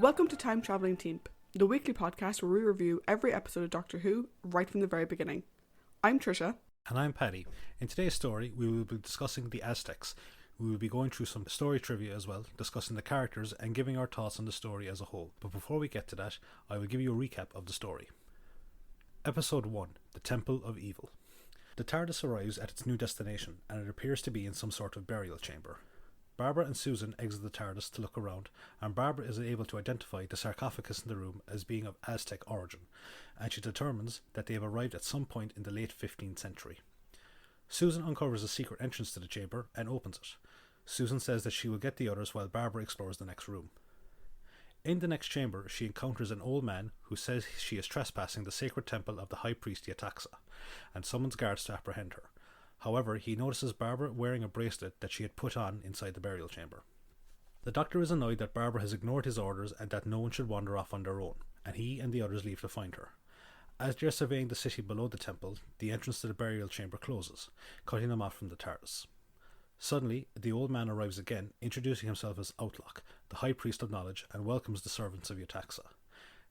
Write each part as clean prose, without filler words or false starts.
Welcome to Time Travelling Team, the weekly podcast where we review every episode of Doctor Who right from the very beginning. I'm Trisha. And I'm Paddy. In today's story, we will be discussing the Aztecs. We will be going through some story trivia as well, discussing the characters and giving our thoughts on the story as a whole. But before we get to that, I will give you a recap of the story. Episode 1, The Temple of Evil. The TARDIS arrives at its new destination, and it appears to be in some sort of burial chamber. Barbara and Susan exit the TARDIS to look around, and Barbara is able to identify the sarcophagus in the room as being of Aztec origin, and she determines that they have arrived at some point in the late 15th century. Susan uncovers a secret entrance to the chamber and opens it. Susan says that she will get the others while Barbara explores the next room. In the next chamber, she encounters an old man who says she is trespassing the sacred temple of the high priest Yetaxa, and summons guards to apprehend her. However, he notices Barbara wearing a bracelet that she had put on inside the burial chamber. The Doctor is annoyed that Barbara has ignored his orders and that no one should wander off on their own, and he and the others leave to find her. As they are surveying the city below the temple, the entrance to the burial chamber closes, cutting them off from the TARDIS. Suddenly, the old man arrives again, introducing himself as Outlook, the High Priest of Knowledge, and welcomes the servants of Yetaxa.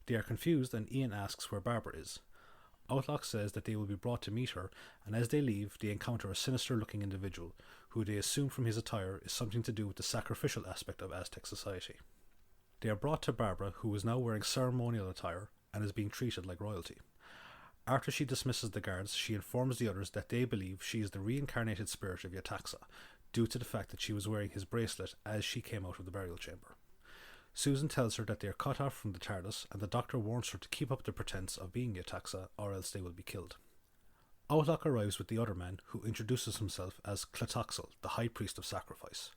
They are confused, and Ian asks where Barbara is. Outlook says that they will be brought to meet her, and as they leave, they encounter a sinister-looking individual, who they assume from his attire is something to do with the sacrificial aspect of Aztec society. They are brought to Barbara, who is now wearing ceremonial attire and is being treated like royalty. After she dismisses the guards, she informs the others that they believe she is the reincarnated spirit of Yetaxa, due to the fact that she was wearing his bracelet as she came out of the burial chamber. Susan tells her that they are cut off from the TARDIS, and the Doctor warns her to keep up the pretense of being Yetaxa, or else they will be killed. Outlook arrives with the other man, who introduces himself as Clatoxel, the High Priest of Sacrifice.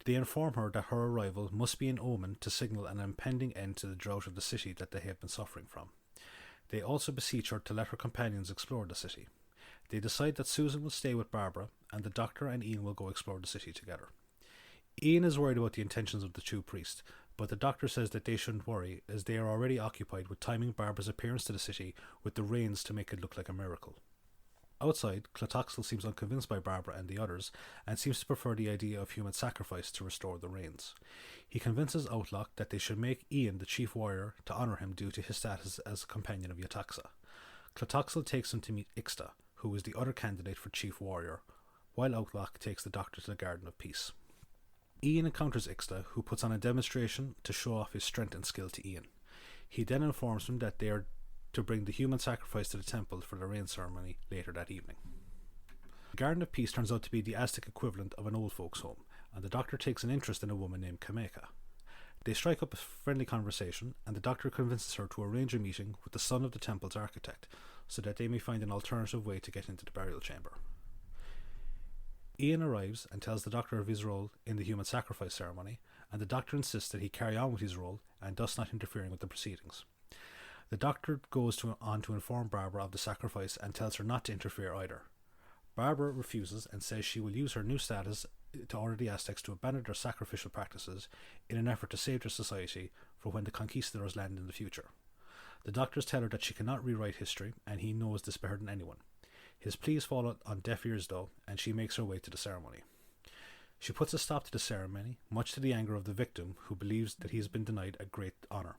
They inform her that her arrival must be an omen to signal an impending end to the drought of the city that they have been suffering from. They also beseech her to let her companions explore the city. They decide that Susan will stay with Barbara, and the Doctor and Ian will go explore the city together. Ian is worried about the intentions of the two priests, but the Doctor says that they shouldn't worry, as they are already occupied with timing Barbara's appearance to the city with the rains to make it look like a miracle. Outside, Clatoxel seems unconvinced by Barbara and the others, and seems to prefer the idea of human sacrifice to restore the rains. He convinces Outlook that they should make Ian the chief warrior to honour him due to his status as a companion of Yetaxa. Clatoxel takes him to meet Ixta, who is the other candidate for chief warrior, while Outlook takes the Doctor to the Garden of Peace. Ian encounters Ixta, who puts on a demonstration to show off his strength and skill to Ian. He then informs him that they are to bring the human sacrifice to the temple for the rain ceremony later that evening. The Garden of Peace turns out to be the Aztec equivalent of an old folks' home, and the Doctor takes an interest in a woman named Kameka. They strike up a friendly conversation, and the Doctor convinces her to arrange a meeting with the son of the temple's architect, so that they may find an alternative way to get into the burial chamber. Ian arrives and tells the Doctor of his role in the human sacrifice ceremony, and the Doctor insists that he carry on with his role and thus not interfering with the proceedings. The Doctor goes on to inform Barbara of the sacrifice and tells her not to interfere either. Barbara refuses and says she will use her new status to order the Aztecs to abandon their sacrificial practices in an effort to save their society for when the conquistadors land in the future. The Doctors tell her that she cannot rewrite history, and he knows this better than anyone. His pleas fall on deaf ears though, and she makes her way to the ceremony. She puts a stop to the ceremony, much to the anger of the victim, who believes that he has been denied a great honour.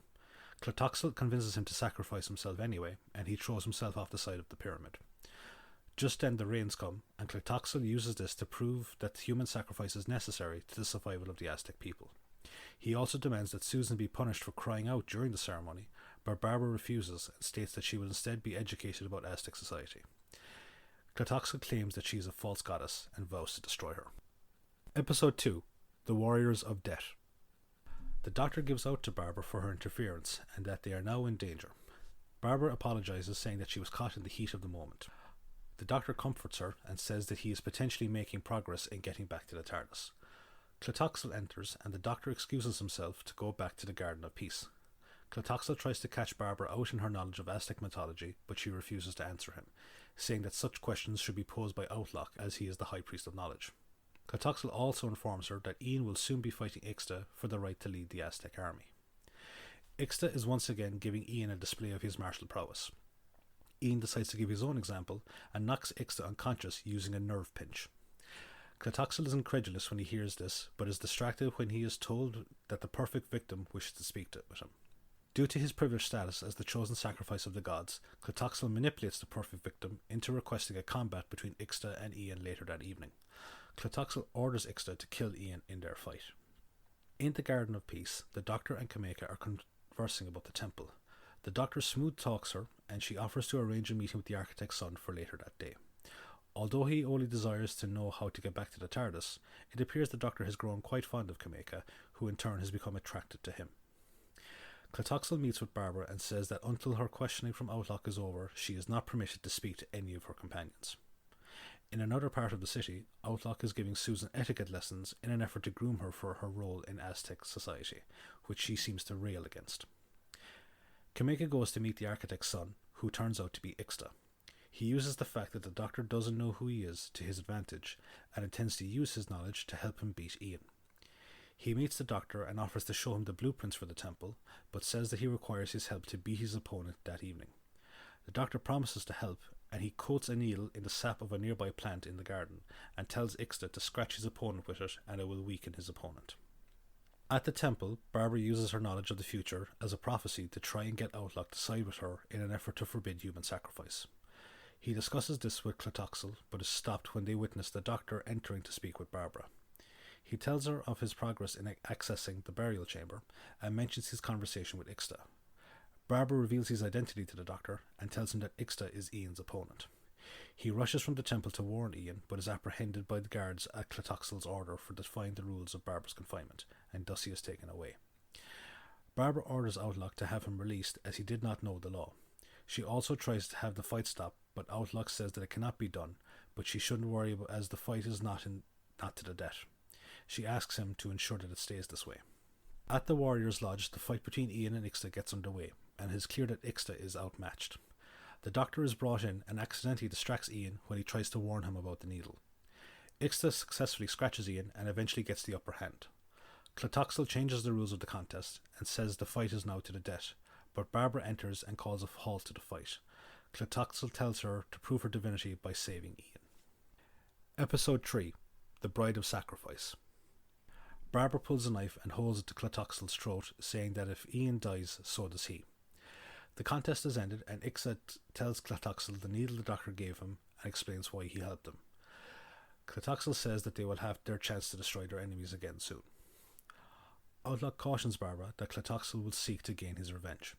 Clatoxel convinces him to sacrifice himself anyway, and he throws himself off the side of the pyramid. Just then the rains come, and Clatoxel uses this to prove that human sacrifice is necessary to the survival of the Aztec people. He also demands that Susan be punished for crying out during the ceremony, but Barbara refuses and states that she will instead be educated about Aztec society. Clatoxel claims that she is a false goddess and vows to destroy her. Episode 2, The Warriors of Death. The Doctor gives out to Barbara for her interference and that they are now in danger. Barbara apologises, saying that she was caught in the heat of the moment. The Doctor comforts her and says that he is potentially making progress in getting back to the TARDIS. Clatoxel enters, and the Doctor excuses himself to go back to the Garden of Peace. Clatoxel tries to catch Barbara out in her knowledge of Aztec mythology, but she refuses to answer him, saying that such questions should be posed by Outlook, as he is the High Priest of Knowledge. Clatoxel also informs her that Ian will soon be fighting Ixta for the right to lead the Aztec army. Ixta is once again giving Ian a display of his martial prowess. Ian decides to give his own example and knocks Ixta unconscious using a nerve pinch. Clitoxel is incredulous when he hears this, but is distracted when he is told that the perfect victim wishes to speak with him. Due to his privileged status as the chosen sacrifice of the gods, Clitoxel manipulates the perfect victim into requesting a combat between Ixta and Ian later that evening. Clitoxel orders Ixta to kill Ian in their fight. In the Garden of Peace, the Doctor and Kameka are conversing about the temple. The Doctor smooth talks her, and she offers to arrange a meeting with the architect's son for later that day. Although he only desires to know how to get back to the TARDIS, it appears the Doctor has grown quite fond of Kameka, who in turn has become attracted to him. Clitoxel meets with Barbara and says that until her questioning from Outlook is over, she is not permitted to speak to any of her companions. In another part of the city, Outlook is giving Susan etiquette lessons in an effort to groom her for her role in Aztec society, which she seems to rail against. Kameka goes to meet the architect's son, who turns out to be Ixta. He uses the fact that the Doctor doesn't know who he is to his advantage, and intends to use his knowledge to help him beat Ian. He meets the Doctor and offers to show him the blueprints for the temple, but says that he requires his help to beat his opponent that evening. The Doctor promises to help, and he coats a needle in the sap of a nearby plant in the garden, and tells Ixta to scratch his opponent with it, and it will weaken his opponent. At the temple, Barbara uses her knowledge of the future as a prophecy to try and get Outlook to side with her in an effort to forbid human sacrifice. He discusses this with Clitoxel, but is stopped when they witness the Doctor entering to speak with Barbara. He tells her of his progress in accessing the burial chamber, and mentions his conversation with Ixta. Barbara reveals his identity to the Doctor, and tells him that Ixta is Ian's opponent. He rushes from the temple to warn Ian, but is apprehended by the guards at Clitoxel's order for defying the rules of Barbara's confinement, and thus he is taken away. Barbara orders Outlook to have him released, as he did not know the law. She also tries to have the fight stop, but Outlook says that it cannot be done, but she shouldn't worry about, as the fight is not to the death. She asks him to ensure that it stays this way. At the Warriors' Lodge, the fight between Ian and Ixta gets underway, and it is clear that Ixta is outmatched. The Doctor is brought in and accidentally distracts Ian when he tries to warn him about the needle. Ixta successfully scratches Ian and eventually gets the upper hand. Clitoxel changes the rules of the contest and says the fight is now to the death, but Barbara enters and calls a halt to the fight. Clitoxel tells her to prove her divinity by saving Ian. Episode 3. The Bride of Sacrifice. Barbara pulls a knife and holds it to Clitoxel's throat, saying that if Ian dies, so does he. The contest is ended, and Ixta tells Clitoxel the needle the Doctor gave him and explains why he helped him. Clitoxel says that they will have their chance to destroy their enemies again soon. Outlook cautions Barbara that Clitoxel will seek to gain his revenge.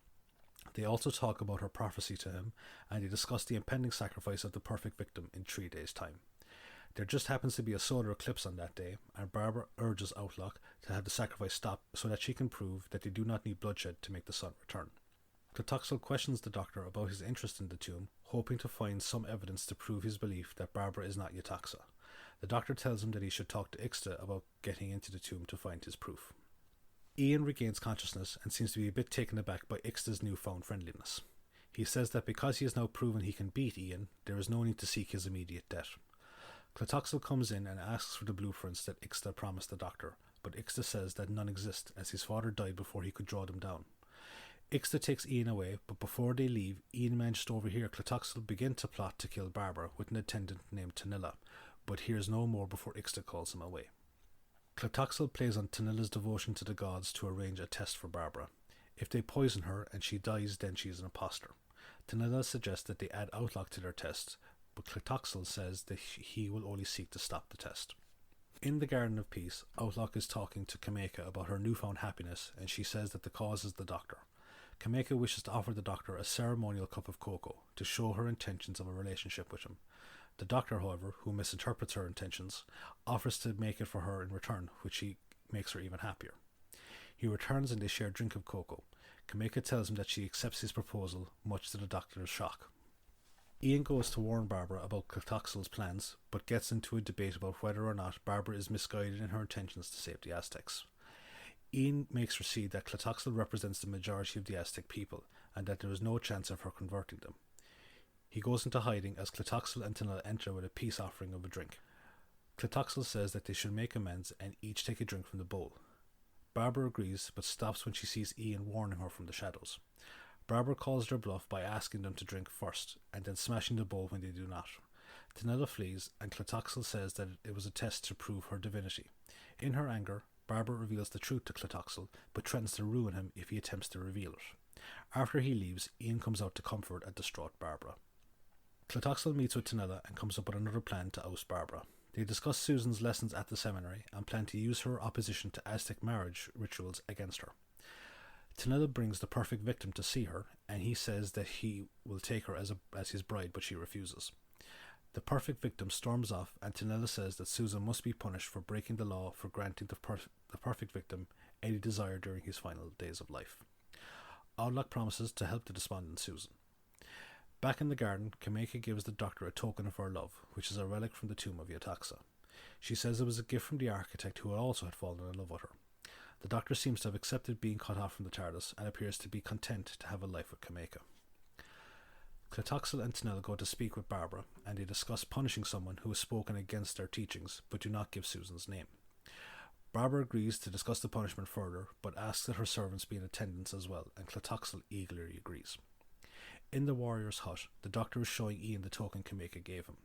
They also talk about her prophecy to him, and they discuss the impending sacrifice of the perfect victim in 3 days' time. There just happens to be a solar eclipse on that day, and Barbara urges Outlook to have the sacrifice stop so that she can prove that they do not need bloodshed to make the sun return. Clitoxel questions the Doctor about his interest in the tomb, hoping to find some evidence to prove his belief that Barbara is not Yetaxa. The Doctor tells him that he should talk to Ixta about getting into the tomb to find his proof. Ian regains consciousness and seems to be a bit taken aback by Ixta's newfound friendliness. He says that because he has now proven he can beat Ian, there is no need to seek his immediate death. Clitoxel comes in and asks for the blueprints that Ixta promised the Doctor, but Ixta says that none exist, as his father died before he could draw them down. Ixta takes Ian away, but before they leave, Ian manages to overhear Clitoxel begin to plot to kill Barbara with an attendant named Tanilla, but hears no more before Ixta calls him away. Clitoxel plays on Tanilla's devotion to the gods to arrange a test for Barbara. If they poison her and she dies, then she is an imposter. Tanilla suggests that they add Outlook to their test, but Clitoxel says that he will only seek to stop the test. In the Garden of Peace, Outlook is talking to Kameka about her newfound happiness, and she says that the cause is the Doctor. Kameka wishes to offer the Doctor a ceremonial cup of cocoa to show her intentions of a relationship with him. The Doctor, however, who misinterprets her intentions, offers to make it for her in return, which makes her even happier. He returns and they share a drink of cocoa. Kameka tells him that she accepts his proposal, much to the Doctor's shock. Ian goes to warn Barbara about Clitoxel's plans, but gets into a debate about whether or not Barbara is misguided in her intentions to save the Aztecs. Ian makes her see that Clitoxel represents the majority of the Aztec people, and that there is no chance of her converting them. He goes into hiding as Clitoxel and Tanilla enter with a peace offering of a drink. Clitoxel says that they should make amends and each take a drink from the bowl. Barbara agrees, but stops when she sees Ian warning her from the shadows. Barbara calls their bluff by asking them to drink first, and then smashing the bowl when they do not. Tanilla flees, and Clotoxel says that it was a test to prove her divinity. In her anger, Barbara reveals the truth to Clotoxel, but threatens to ruin him if he attempts to reveal it. After he leaves, Ian comes out to comfort a distraught Barbara. Clotoxel meets with Tanilla and comes up with another plan to oust Barbara. They discuss Susan's lessons at the seminary and plan to use her opposition to Aztec marriage rituals against her. Tanilla brings the perfect victim to see her, and he says that he will take her as his bride, but she refuses. The perfect victim storms off, and Tanilla says that Susan must be punished for breaking the law for granting the perfect victim any desire during his final days of life. Outlook promises to help the despondent Susan. Back in the garden, Kameka gives the doctor a token of her love, which is a relic from the tomb of Yetaxa. She says it was a gift from the architect who also had fallen in love with her. The doctor seems to have accepted being cut off from the TARDIS and appears to be content to have a life with Kameka. Clotoxel and Tanilla go to speak with Barbara, and they discuss punishing someone who has spoken against their teachings but do not give Susan's name. Barbara agrees to discuss the punishment further, but asks that her servants be in attendance as well, and Clotoxel eagerly agrees. In the warrior's hut, the doctor is showing Ian the token Kameka gave him.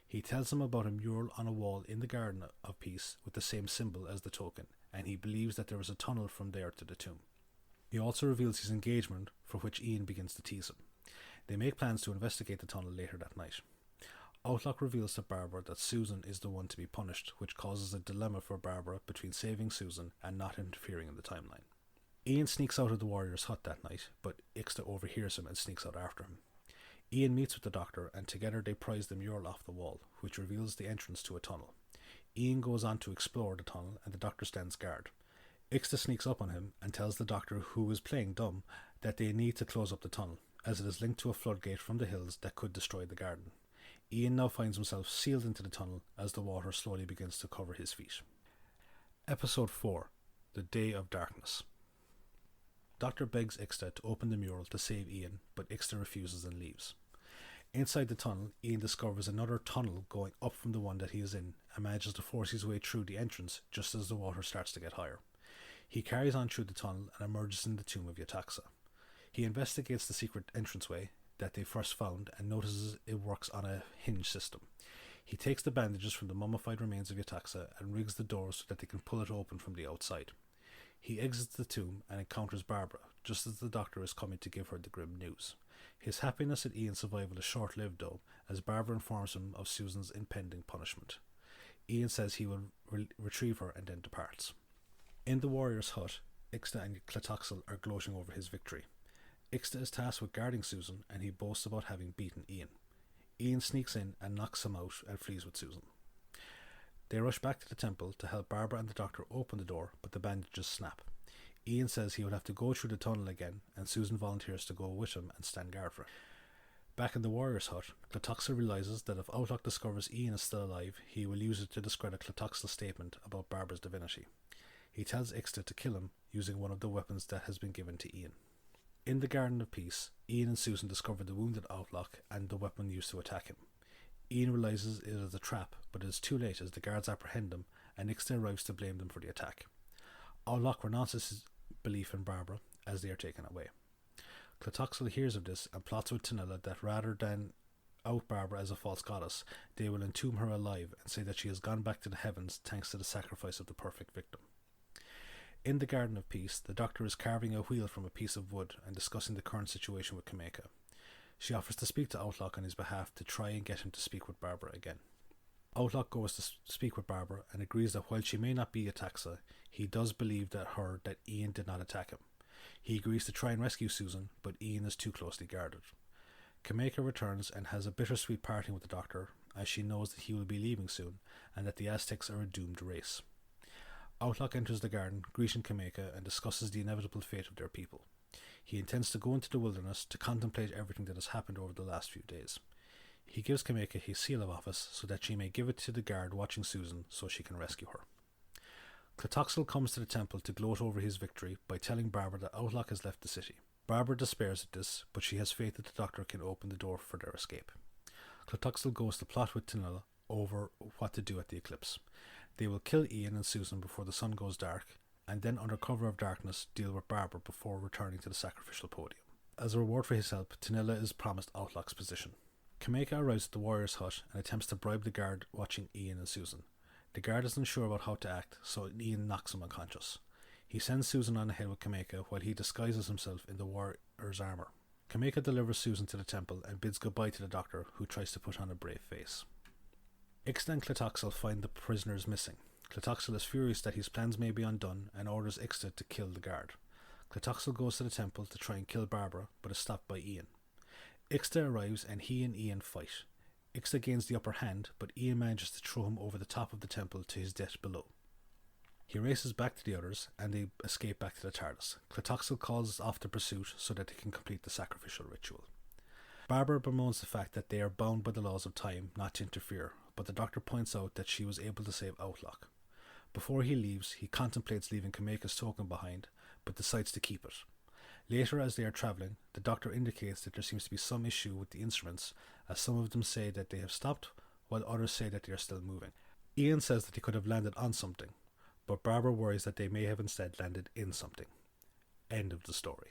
He tells him about a mural on a wall in the Garden of Peace with the same symbol as the token, and he believes that there is a tunnel from there to the tomb. He also reveals his engagement, for which Ian begins to tease him. They make plans to investigate the tunnel later that night. Outlook reveals to Barbara that Susan is the one to be punished, which causes a dilemma for Barbara between saving Susan and not interfering in the timeline. Ian sneaks out of the warrior's hut that night, but Ixta overhears him and sneaks out after him. Ian meets with the doctor, and together they prise the mural off the wall, which reveals the entrance to a tunnel. Ian goes on to explore the tunnel, and the doctor stands guard. Ixta sneaks up on him and tells the doctor, who is playing dumb, that they need to close up the tunnel, as it is linked to a floodgate from the hills that could destroy the garden. Ian now finds himself sealed into the tunnel as the water slowly begins to cover his feet. Episode 4. The Day of Darkness. Doctor begs Ixta to open the mural to save Ian, but Ixta refuses and leaves. Inside the tunnel, Ian discovers another tunnel going up from the one that he is in, and manages to force his way through the entrance just as the water starts to get higher. He carries on through the tunnel and emerges in the tomb of Yetaxa. He investigates the secret entranceway that they first found and notices it works on a hinge system. He takes the bandages from the mummified remains of Yetaxa and rigs the door so that they can pull it open from the outside. He exits the tomb and encounters Barbara, just as the doctor is coming to give her the grim news. His happiness at Ian's survival is short-lived though, as Barbara informs him of Susan's impending punishment. Ian says he will retrieve her and then departs. In the warrior's hut, Ixta and Clotoxel are gloating over his victory. Ixta is tasked with guarding Susan, and he boasts about having beaten Ian. Ian sneaks in and knocks him out and flees with Susan. They rush back to the temple to help Barbara and the doctor open the door, but the bandages snap. Ian says he will have to go through the tunnel again, and Susan volunteers to go with him and stand guard for him. Back in the warrior's hut, Clotoxel realizes that if Outlook discovers Ian is still alive, he will use it to discredit Clotoxel's statement about Barbara's divinity. He tells Ixta to kill him using one of the weapons that has been given to Ian. In the Garden of Peace, Ian and Susan discover the wounded Outlook and the weapon used to attack him. Ian realizes it is a trap, but it is too late as the guards apprehend him, and Ixta arrives to blame them for the attack. Outlook renounces his belief in Barbara as they are taken away. Clotoxel hears of this and plots with Tanilla that rather than out Barbara as a false goddess, they will entomb her alive and say that she has gone back to the heavens thanks to the sacrifice of the perfect victim. In the Garden of Peace, the doctor is carving a wheel from a piece of wood and discussing the current situation with Kameka. She offers to speak to Outlook on his behalf to try and get him to speak with Barbara again. Outlook goes to speak with Barbara and agrees that while she may not be a taxa, he does believe that Ian did not attack him. He agrees to try and rescue Susan, but Ian is too closely guarded. Kameka returns and has a bittersweet parting with the doctor, as she knows that he will be leaving soon and that the Aztecs are a doomed race. Outlook enters the garden, greeting Kameka, and discusses the inevitable fate of their people. He intends to go into the wilderness to contemplate everything that has happened over the last few days. He gives Kameka his seal of office so that she may give it to the guard watching Susan so she can rescue her. Clotoxel comes to the temple to gloat over his victory by telling Barbara that Outlook has left the city. Barbara despairs at this, but she has faith that the doctor can open the door for their escape. Clotoxel goes to plot with Tanilla over what to do at the eclipse. They will kill Ian and Susan before the sun goes dark, and then under cover of darkness deal with Barbara before returning to the sacrificial podium. As a reward for his help, Tanilla is promised Outlook's position. Kameka arrives at the warrior's hut and attempts to bribe the guard watching Ian and Susan. The guard is unsure about how to act, so Ian knocks him unconscious. He sends Susan on ahead with Kameka while he disguises himself in the warrior's armour. Kameka delivers Susan to the temple and bids goodbye to the doctor, who tries to put on a brave face. Ixta and Clitoxel find the prisoners missing. Clitoxel is furious that his plans may be undone and orders Ixta to kill the guard. Clitoxel goes to the temple to try and kill Barbara, but is stopped by Ian. Ixta arrives and he and Ian fight. Ixta gains the upper hand, but Ian manages to throw him over the top of the temple to his death below. He races back to the others and they escape back to the TARDIS. Clitoxel calls off the pursuit so that they can complete the sacrificial ritual. Barbara bemoans the fact that they are bound by the laws of time not to interfere, but the doctor points out that she was able to save Outlook. Before he leaves, he contemplates leaving Kameka's token behind, but decides to keep it. Later, as they are travelling, the doctor indicates that there seems to be some issue with the instruments, as some of them say that they have stopped, while others say that they are still moving. Ian says that they could have landed on something, but Barbara worries that they may have instead landed in something. End of the story.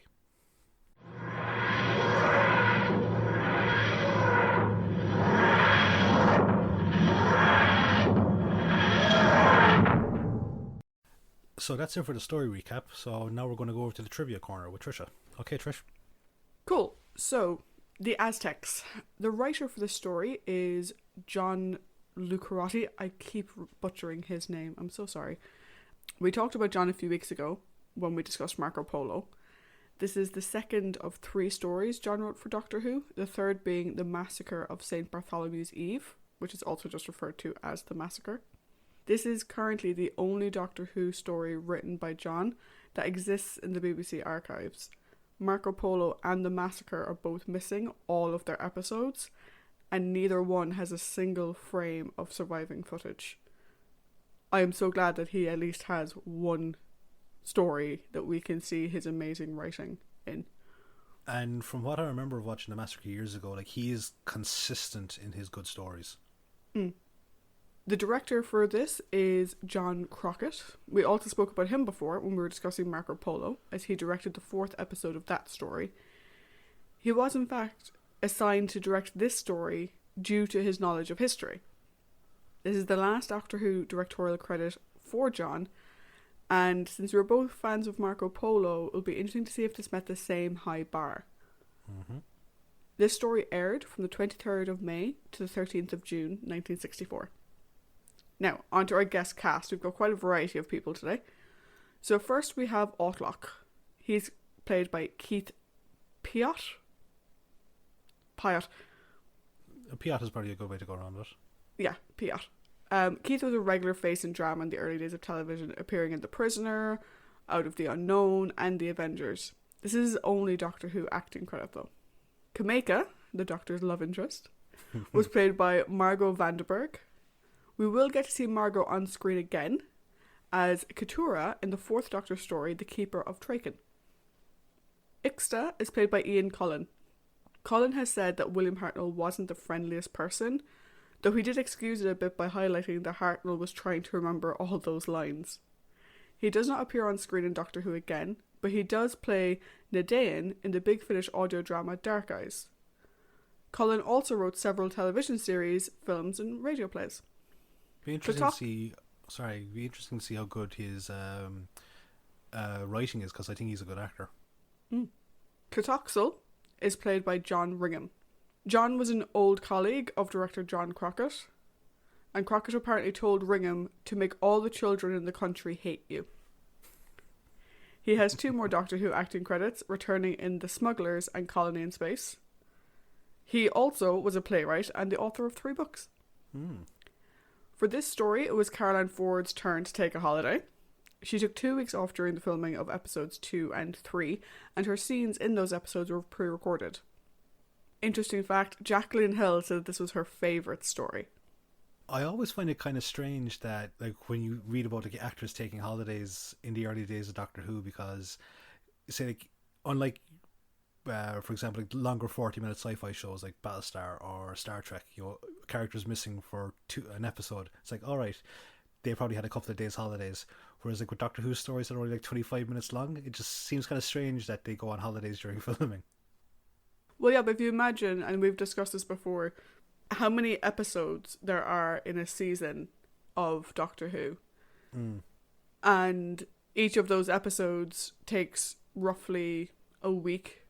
So that's it for the story recap. So now we're going to go over to the trivia corner with Trisha. Okay, Trish. Cool. So, the Aztecs. The writer for this story is John Lucarotti. I keep butchering his name. I'm so sorry. We talked about John a few weeks ago when we discussed Marco Polo. This is the second of 3 stories John wrote for Doctor Who, the third being The Massacre of St. Bartholomew's Eve, which is also just referred to as The Massacre. This is currently the only Doctor Who story written by John that exists in the BBC archives. Marco Polo and The Massacre are both missing all of their episodes, and neither one has a single frame of surviving footage. I am so glad that he at least has one story that we can see his amazing writing in. And from what I remember of watching The Massacre years ago, like, he is consistent in his good stories. The director for this is John Crockett. We also spoke about him before when we were discussing Marco Polo, as he directed the 4th episode of that story. He was in fact assigned to direct this story due to his knowledge of history. This is the last Doctor Who directorial credit for John, and since we're both fans of Marco Polo, it'll be interesting to see if this met the same high bar. Mm-hmm. This story aired from the 23rd of May to the 13th of June 1964. Now, on to our guest cast. We've got quite a variety of people today. So first we have Outlook. He's played by Keith Piott. Piott is probably a good way to go around it. Yeah, Piott. Keith was a regular face in drama in the early days of television, appearing in The Prisoner, Out of the Unknown, and The Avengers. This is his only Doctor Who acting credit, though. Kameka, the Doctor's love interest, was played by Margot Vanderberg. We will get to see Margot on screen again as Keturah in the 4th Doctor story, The Keeper of Traken. Ixta is played by Ian Cullen. Cullen has said that William Hartnell wasn't the friendliest person, though he did excuse it a bit by highlighting that Hartnell was trying to remember all those lines. He does not appear on screen in Doctor Who again, but he does play Nedain in the Big Finish audio drama Dark Eyes. Cullen also wrote several television series, films, and radio plays. Be interesting to see how good his writing is, because I think he's a good actor. Clitoxel is played by John Ringham. John was an old colleague of director John Crockett, and Crockett apparently told Ringham to make all the children in the country hate you. He has 2 more Doctor Who acting credits, returning in The Smugglers and Colony in Space. He also was a playwright and the author of 3 books. For this story, it was Caroline Ford's turn to take a holiday. She took 2 weeks off during the filming of episodes 2 and 3, and her scenes in those episodes were pre-recorded. Interesting fact, Jacqueline Hill said this was her favourite story. I always find it kind of strange that, like, when you read about, like, actors taking holidays in the early days of Doctor Who, because, say, like, unlike, for example, like longer 40-minute sci-fi shows like Battlestar or Star Trek, you know, characters missing for an episode, it's like, all right, they probably had a couple of days holidays. Whereas, like, with Doctor Who stories that are only like 25 minutes long, it just seems kind of strange that they go on holidays during filming. Well, yeah, but if you imagine, and we've discussed this before, how many episodes there are in a season of Doctor Who, Mm. and each of those episodes takes roughly a week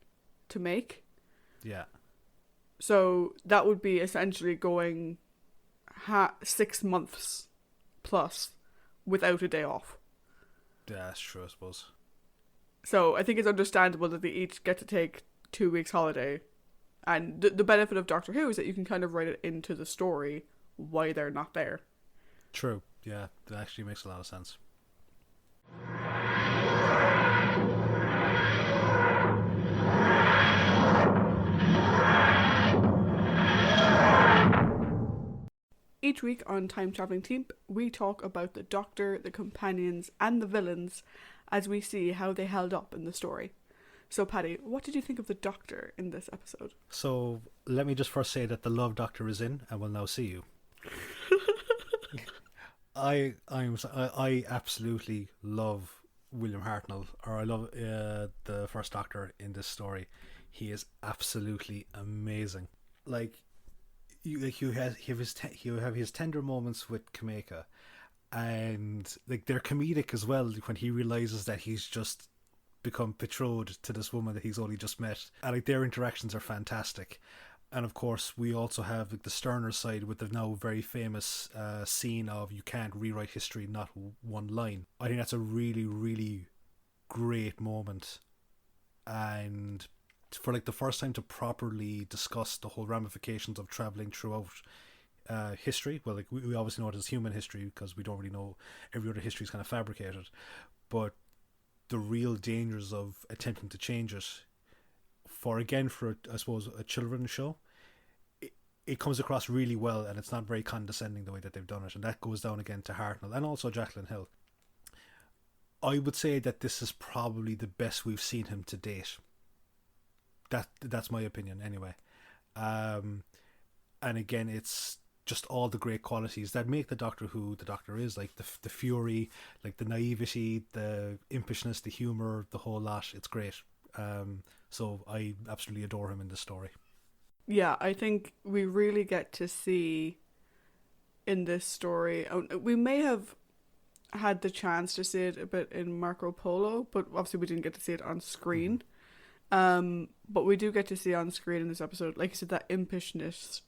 to make. Yeah. So that would be essentially going 6 months plus without a day off. Yeah, that's true, I suppose. So I think it's understandable that they each get to take 2 weeks holiday. And the benefit of Doctor Who is that you can kind of write it into the story why they're not there. True. Yeah, that actually makes a lot of sense. Each week on Time Travelling Team, we talk about the Doctor, the companions, and the villains as we see how they held up in the story. So, Paddy, what did you think of the Doctor in this episode? So let me just first say that the Love Doctor is in and will now see you. I absolutely love William Hartnell, or I love the first Doctor in this story. He is absolutely amazing. You have his tender moments with Kameka, and like they're comedic as well when he realizes that he's just become betrothed to this woman that he's only just met, and like their interactions are fantastic. And of course we also have like the sterner side with the now very famous scene of "You can't rewrite history, not one line." I think that's a really, really great moment, and for like the first time to properly discuss the whole ramifications of traveling throughout history. Well, like we obviously know it as human history because we don't really know, every other history is kind of fabricated, but the real dangers of attempting to change it for I suppose a children's show, it comes across really well, and it's not very condescending the way that they've done it, and that goes down again to Hartnell and also Jacqueline Hill. I would say that this is probably the best we've seen him to date. That's my opinion anyway. And again, it's just all the great qualities that make the Doctor who the Doctor is, like the fury, like the naivety, the impishness, the humor, the whole lot. It's great. So I absolutely adore him in this story. Yeah, I think we really get to see in this story. We may have had the chance to see it a bit in Marco Polo, but obviously we didn't get to see it on screen. But we do get to see on screen in this episode, like you said, that impishness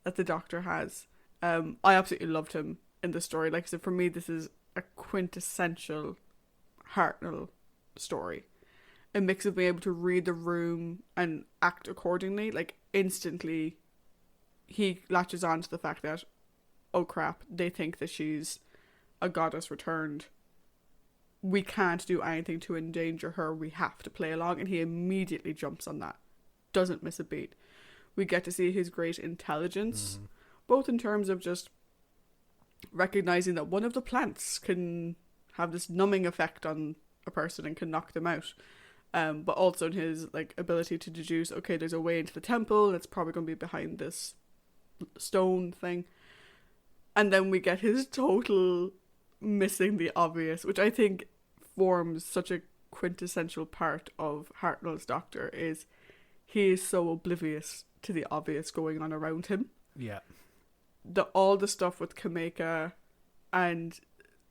that the Doctor has. I absolutely loved him in the story. Like I said, for me, this is a quintessential Hartnell story. A mix of being able to read the room and act accordingly. Like instantly, he latches on to the fact that, oh crap, they think that she's a goddess returned. We can't do anything to endanger her. We have to play along. And he immediately jumps on that. Doesn't miss a beat. We get to see his great intelligence, both in terms of just recognizing that one of the plants can have this numbing effect on a person and can knock them out. But also in his like ability to deduce, okay, there's a way into the temple. It's probably going to be behind this stone thing. And then we get his total missing the obvious, which I think forms such a quintessential part of Hartnell's Doctor, is he is so oblivious to the obvious going on around him. Yeah. All the stuff with Kameka and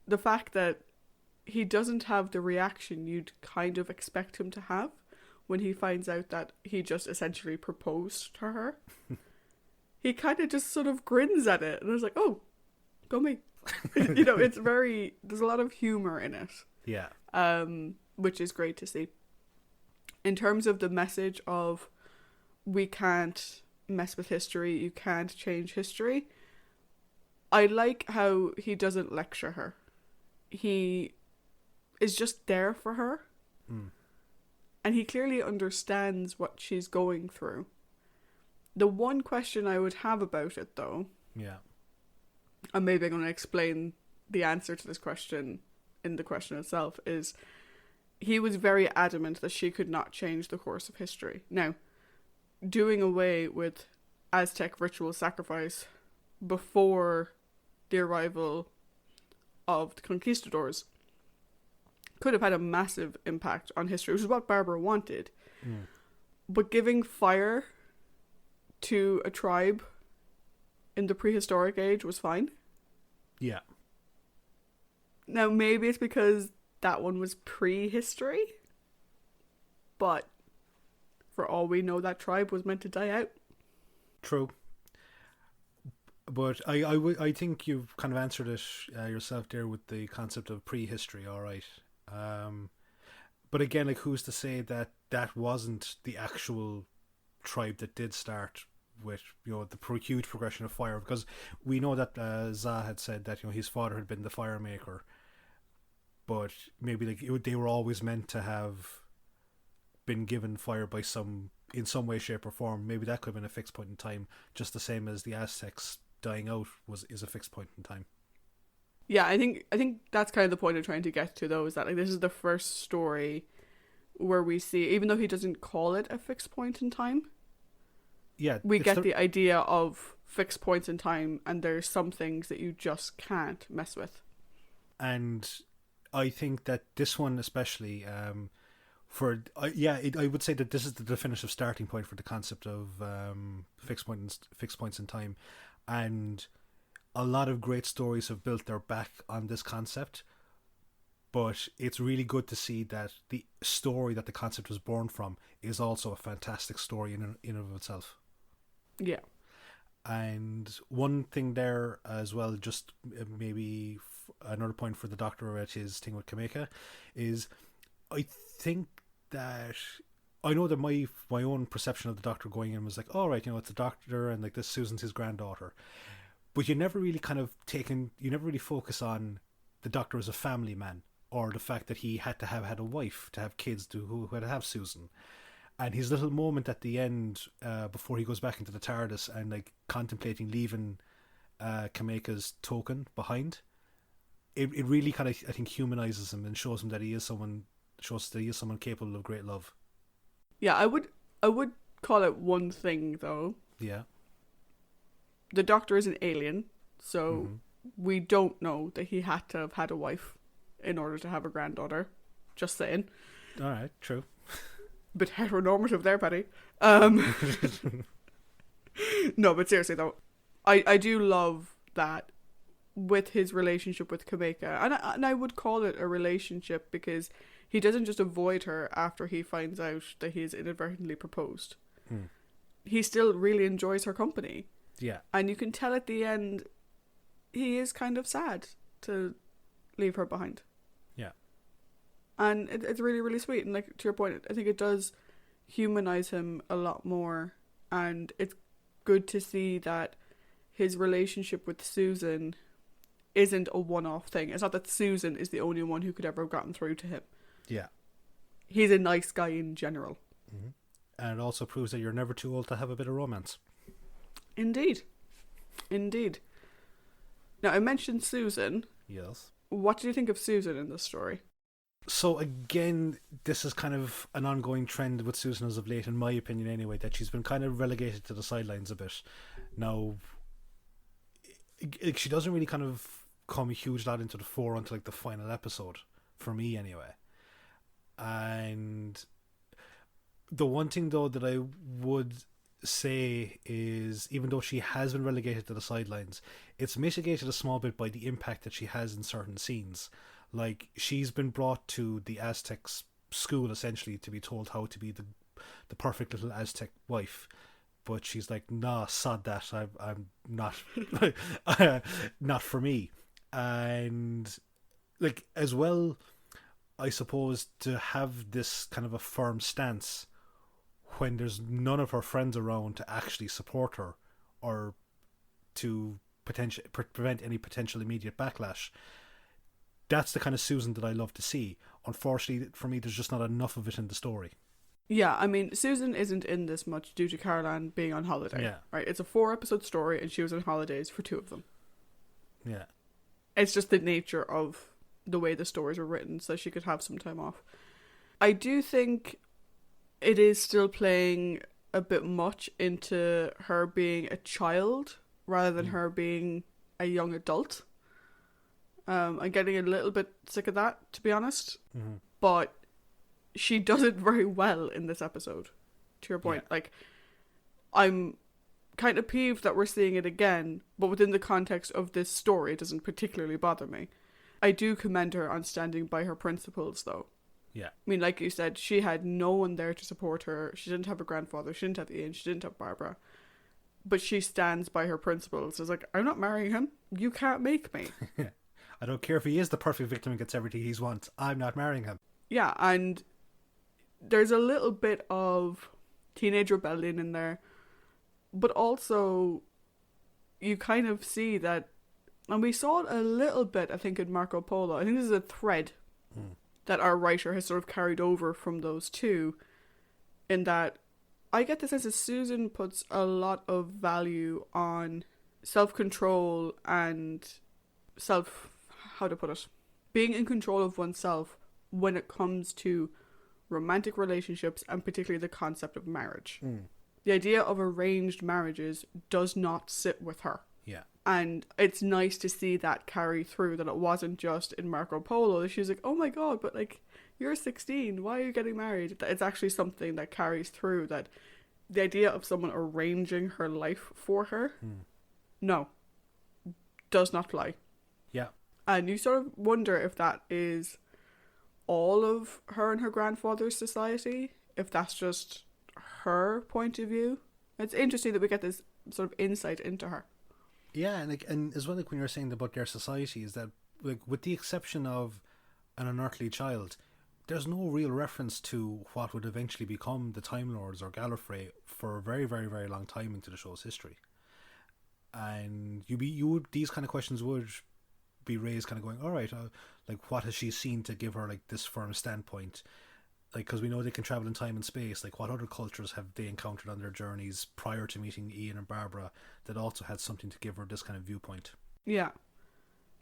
the fact that he doesn't have the reaction you'd kind of expect him to have when he finds out that he just essentially proposed to her. He kind of just sort of grins at it and I was like, oh, go me. It's there's a lot of humor in it. Yeah. Which is great to see. In terms of the message of we can't mess with history, you can't change history, I like how he doesn't lecture her. He is just there for her. And he clearly understands what she's going through. The one question I would have about it, though, and maybe I'm going to explain the answer to this question in the question itself, is he was very adamant that she could not change the course of history. Now, doing away with Aztec ritual sacrifice before the arrival of the conquistadors could have had a massive impact on history, which is what Barbara wanted. But giving fire to a tribe in the prehistoric age was fine. Yeah. Now, maybe it's because that one was prehistory, but for all we know, that tribe was meant to die out. True. But I think you've kind of answered it yourself there with the concept of prehistory, all right. But again, like, who's to say that that wasn't the actual tribe that did start with, you know, the huge progression of fire? Because we know that Za had said that, you know, his father had been the fire maker, but maybe like they were always meant to have been given fire by in some way, shape, or form. Maybe that could have been a fixed point in time, just the same as the Aztecs dying out is a fixed point in time. Yeah, I think that's kind of the point I'm trying to get to, though, is that like this is the first story where we see, even though he doesn't call it a fixed point in time, yeah, we get the idea of fixed points in time, and there's some things that you just can't mess with. And I think that this one especially, I would say that this is the definitive starting point for the concept of fixed points in time, and a lot of great stories have built their back on this concept. But it's really good to see that the story that the concept was born from is also a fantastic story in and of itself. Yeah. And one thing there as well, just maybe another point for the Doctor at his thing with Kameka, is I think that I know that my own perception of the Doctor going in was like, all right, you know, it's a Doctor and like this Susan's his granddaughter, but you never really focus on the Doctor as a family man, or the fact that he had to have had a wife to have kids who had to have Susan. And his little moment at the end, before he goes back into the TARDIS and like contemplating leaving Kameka's token behind, it really kind of, I think, humanizes him and shows that he is someone capable of great love. Yeah, I would call it one thing though. Yeah. The Doctor is an alien, so we don't know that he had to have had a wife in order to have a granddaughter. Just saying. All right, true. Bit heteronormative there, Patty. No, but seriously though, I do love that with his relationship with Kameka, and I would call it a relationship because he doesn't just avoid her after he finds out that he is inadvertently proposed. He still really enjoys her company. Yeah. And you can tell at the end he is kind of sad to leave her behind. Yeah. And it's really, really sweet. And like, to your point, I think it does humanize him a lot more. And it's good to see that his relationship with Susan isn't a one-off thing. It's not that Susan is the only one who could ever have gotten through to him. Yeah. He's a nice guy in general. Mm-hmm. And it also proves that you're never too old to have a bit of romance. Indeed. Indeed. Now, I mentioned Susan. Yes. What do you think of Susan in this story? So again, this is kind of an ongoing trend with Susan as of late, in my opinion anyway, that she's been kind of relegated to the sidelines a bit. Now, she doesn't really kind of come a huge lot into the fore until like the final episode, for me anyway. And the one thing though that I would say is, even though she has been relegated to the sidelines, it's mitigated a small bit by the impact that she has in certain scenes. Like, she's been brought to the Aztecs school essentially to be told how to be the perfect little Aztec wife, but she's like, nah, sod that, I'm not not for me. And like, as well, I suppose, to have this kind of a firm stance when there's none of her friends around to actually support her or to prevent any potential immediate backlash. That's the kind of Susan that I love to see. Unfortunately, for me, there's just not enough of it in the story. Yeah, I mean, Susan isn't in this much due to Caroline being on holiday. Yeah. Right? It's a 4-episode story and she was on holidays for 2 of them. Yeah. It's just the nature of the way the stories are written, so she could have some time off. I do think it is still playing a bit much into her being a child rather than her being a young adult. I'm getting a little bit sick of that, to be honest. Mm-hmm. But she does it very well in this episode. to your point. Like, I'm kind of peeved that we're seeing it again, but within the context of this story, it doesn't particularly bother me. I do commend her on standing by her principles, though. Yeah. I mean, like you said, she had no one there to support her. She didn't have a grandfather. She didn't have Ian. She didn't have Barbara. But she stands by her principles. It's like, I'm not marrying him. You can't make me. I don't care if he is the perfect victim and gets everything he wants. I'm not marrying him. Yeah, and there's a little bit of teenage rebellion in there. But also, you kind of see that, and we saw it a little bit, I think, in Marco Polo. I think this is a thread that our writer has sort of carried over from those two, in that I get the sense that Susan puts a lot of value on self-control and being in control of oneself when it comes to romantic relationships and particularly the concept of marriage. The idea of arranged marriages does not sit with her. Yeah. And it's nice to see that carry through, that it wasn't just in Marco Polo. She was like, oh my God, but like, you're 16. Why are you getting married? It's actually something that carries through, that the idea of someone arranging her life for her, no, does not fly. Yeah. And you sort of wonder if that is all of her and her grandfather's society, if that's just her point of view. It's interesting that we get this sort of insight into her. Yeah, and as well, like when you're saying about their society, is that, like, with the exception of an unearthly child, there's no real reference to what would eventually become the Time Lords or Gallifrey for a very, very, very long time into the show's history. And these kind of questions would be raised, kind of going, all right, like, what has she seen to give her like this firm standpoint? Like, because we know they can travel in time and space. Like, what other cultures have they encountered on their journeys prior to meeting Ian and Barbara that also had something to give her this kind of viewpoint? Yeah.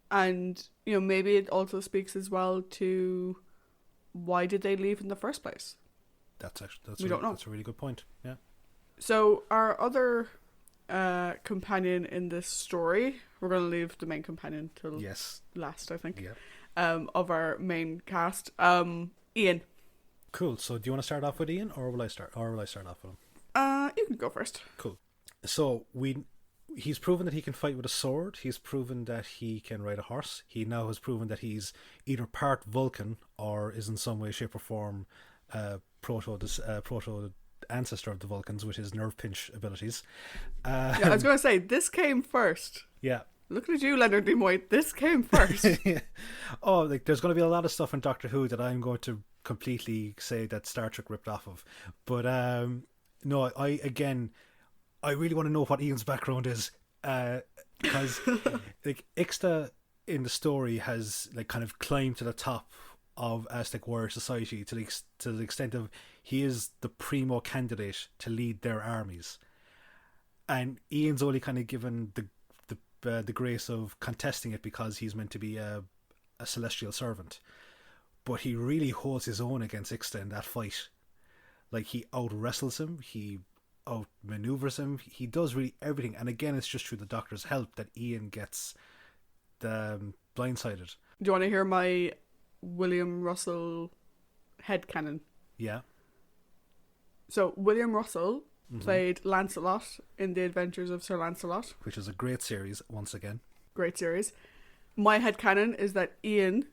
And, you know, maybe it also speaks as well to why did they leave in the first place? That's a really good point. Yeah. So our other companion in this story, we're going to leave the main companion till last, I think. Yeah. Of our main cast, Ian. Cool. So do you want to start off with Ian, or will I start off with him? You can go first. Cool. So he's proven that he can fight with a sword. He's proven that he can ride a horse. He now has proven that he's either part Vulcan or is in some way, shape, or form proto ancestor of the Vulcans with his nerve pinch abilities. Yeah, I was going to say, this came first. Yeah. Look at you, Leonard Nimoy. This came first. Yeah. Oh, like, there's going to be a lot of stuff in Doctor Who that I'm going to completely say that Star Trek ripped off of. But no, I really want to know what Ian's background is, because like, Ixta in the story has like kind of climbed to the top of Aztec warrior society to the extent of he is the primo candidate to lead their armies, and Ian's only kind of given the grace of contesting it because he's meant to be a celestial servant, but he really holds his own against Ixta in that fight. Like, he out wrestles him, he outmaneuvers him, he does really everything, and again, it's just through the Doctor's help that Ian gets blindsided. Do you want to hear my William Russell headcanon? Yeah. So William Russell played Lancelot in The Adventures of Sir Lancelot, which is a great series, once again. Great series. My headcanon is that Ian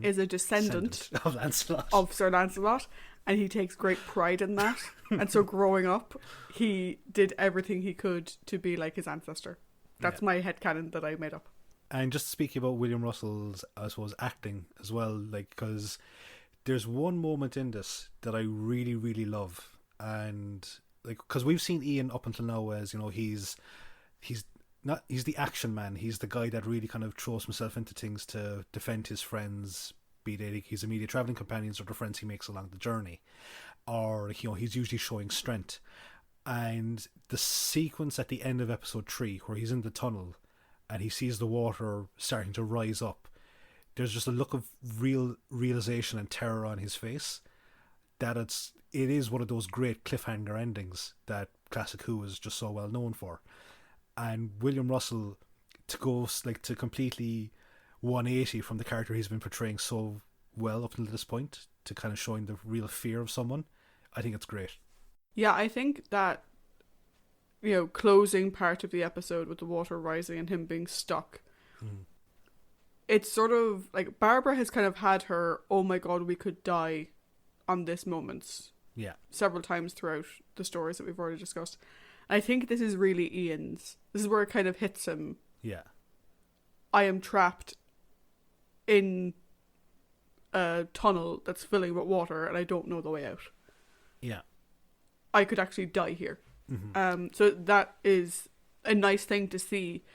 is a descendant of Lancelot, of Sir Lancelot, and he takes great pride in that. And so growing up, he did everything he could to be like his ancestor. That's my headcanon that I made up. And just speaking about William Russell's, I suppose, acting as well, like, because there's one moment in this that I really, really love, and like, because we've seen Ian up until now as, you know, he's the action man. He's the guy that really kind of throws himself into things to defend his friends, be they his immediate traveling companions or the friends he makes along the journey, or, you know, he's usually showing strength. And the sequence at the end of episode 3 where he's in the tunnel and he sees the water starting to rise up, there's just a look of realization and terror on his face, that it is one of those great cliffhanger endings that Classic Who is just so well known for. And William Russell to go like to completely 180 from the character he's been portraying so well up until this point to kind of showing the real fear of someone, I think it's great. Yeah, I think that, closing part of the episode with the water rising and him being stuck, Mm. it's sort of like Barbara has kind of had her, oh my god, we could die on this moment Yeah, several times throughout the stories that we've already discussed. I think this is really Ian's. This is where it kind of hits him. yeah, I am trapped in a tunnel that's filling with water and I don't know the way out. yeah. I could actually die here. Hmm. So that is a nice thing to see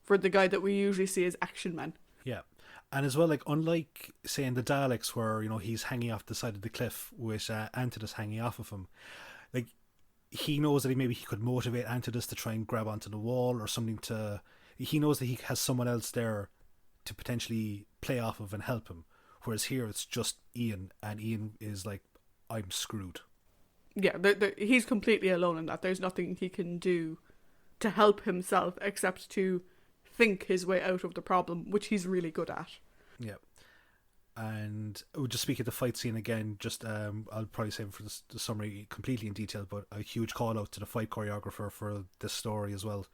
for the guy that we usually see as action man. Yeah. And as well, like, unlike, say, in the Daleks, where, he's hanging off the side of the cliff with Antidus hanging off of him, like, he knows that maybe he could motivate Antidus to try and grab onto the wall or something to... He knows that he has someone else there to potentially play off of and help him. Whereas here, it's just Ian, and Ian is like, I'm screwed. Yeah, he's completely alone in that. There's nothing he can do to help himself except to think his way out of the problem, which he's really good at. Yeah. And we'll just speak of the fight scene again. Just I'll probably save it for the summary completely in detail, but a huge call out to the fight choreographer for this story as well.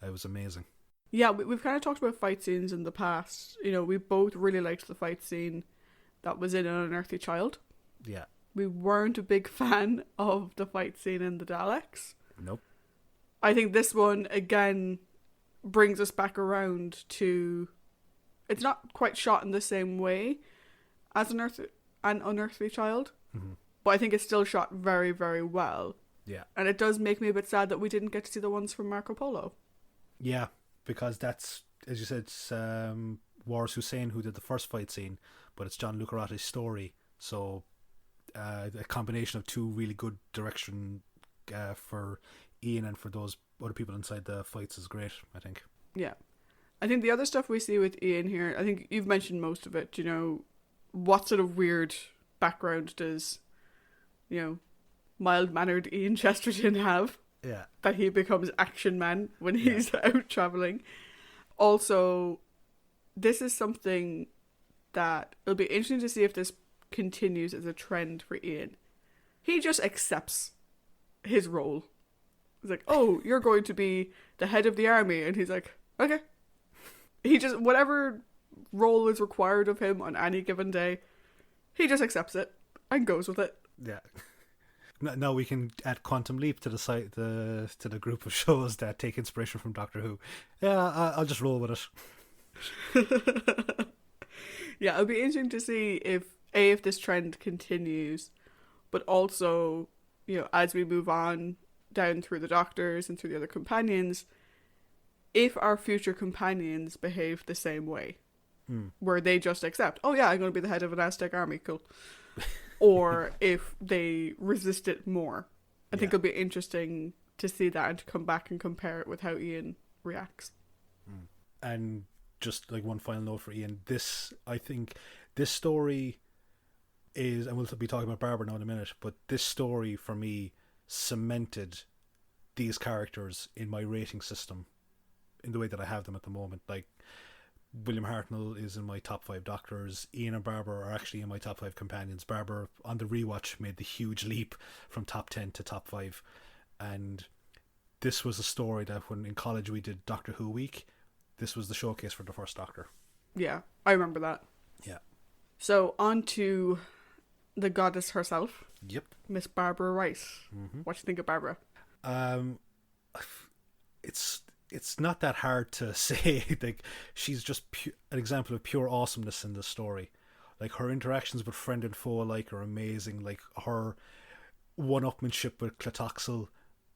It was amazing. Yeah, we've kind of talked about fight scenes in the past. We both really liked the fight scene that was in An Unearthly Child. Yeah. We weren't a big fan of the fight scene in the Daleks. Nope. I think this one, again, brings us back around to... It's not quite shot in the same way as An Unearthly Child, Mm-hmm. but I think it's still shot very, very well. Yeah. And it does make me a bit sad that we didn't get to see the ones from Marco Polo. Yeah, because that's, as you said, it's Waris Hussein who did the first fight scene, but it's John Lucaratti's story. So a combination of two really good direction for Ian and for those other people inside the fights is great, I think. Yeah. I think the other stuff we see with Ian here, I think you've mentioned most of it. What sort of weird background does, mild-mannered Ian Chesterton have? Yeah. That he becomes action man when he's out traveling. Also, this is something that it'll be interesting to see if this continues as a trend for Ian. He just accepts his role. He's like, oh, you're going to be the head of the army. And he's like, okay. He just, whatever role is required of him on any given day, he just accepts it and goes with it. Yeah. Now we can add Quantum Leap to to the group of shows that take inspiration from Doctor Who. Yeah, I'll just roll with it. Yeah, it'll be interesting to see if this trend continues, but also, as we move on down through the Doctors and through the other companions, if our future companions behave the same way, where they just accept, oh yeah, I'm going to be the head of an Aztec army, cool. Or if they resist it more. I think it'll be interesting to see that and to come back and compare it with how Ian reacts. And just like one final note for Ian, I think this story is, and we'll be talking about Barbara now in a minute, but this story for me cemented these characters in my rating system in the way that I have them at the moment. Like, William Hartnell is in my top 5 Doctors. Ian and Barbara are actually in my top 5 companions. Barbara, on the rewatch, made the huge leap from top 10 to top 5. And this was a story that when in college we did Doctor Who week, this was the showcase for the first Doctor. Yeah, I remember that. Yeah. So on to the goddess herself. Yep. Miss Barbara Rice. Mm-hmm. What do you think of Barbara? It's not that hard to say. Like, she's just an example of pure awesomeness in this story. Like, her interactions with friend and foe alike are amazing. Like, her one-upmanship with Clatoxyl,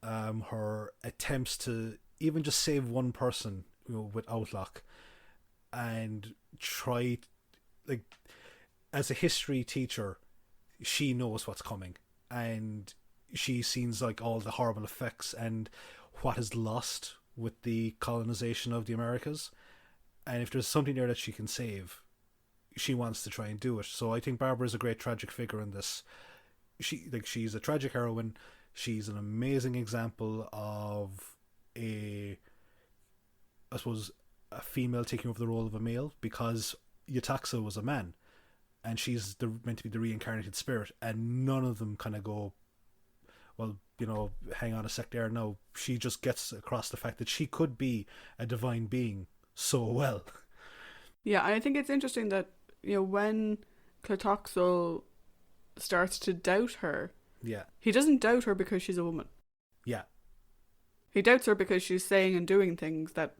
her attempts to even just save one person, with Outlook, and try, like, as a history teacher, she knows what's coming, and she sees like all the horrible effects and what is lost with the colonization of the Americas, and if there's something there that she can save, she wants to try and do it. So I think Barbara is a great tragic figure in this. She's a tragic heroine. She's an amazing example of a female taking over the role of a male, because Yetaxa was a man and she's meant to be the reincarnated spirit, and none of them kind of go, well, hang on a sec there. No, she just gets across the fact that she could be a divine being so well. Yeah, and I think it's interesting that, when Clotoxel starts to doubt her, Yeah, he doesn't doubt her because she's a woman. yeah, He doubts her because she's saying and doing things that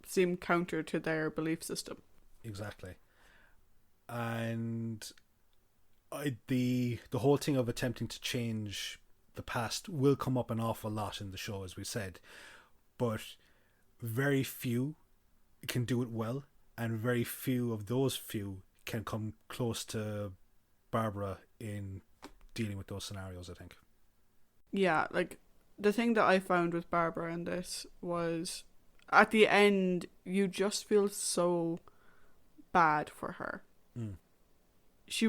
seem counter to their belief system. exactly. And the whole thing of attempting to change the past will come up an awful lot in the show, as we said, but very few can do it well, and very few of those few can come close to Barbara in dealing with those scenarios, I think. Yeah, like, the thing that I found with Barbara in this was, at the end, you just feel so bad for her. Mm. She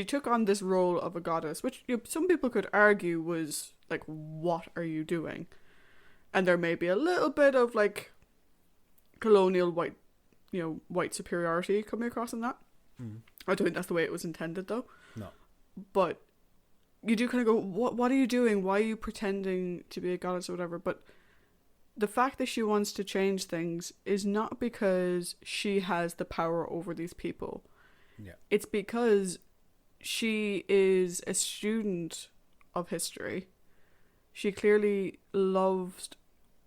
took on this role of a goddess, which some people could argue was like, what are you doing? And there may be a little bit of like colonial white superiority coming across in that. Mm. I don't think that's the way it was intended, though. No. But you do kind of go, what are you doing? Why are you pretending to be a goddess or whatever? But the fact that she wants to change things is not because she has the power over these people. Yeah. It's because she is a student of history. She clearly loves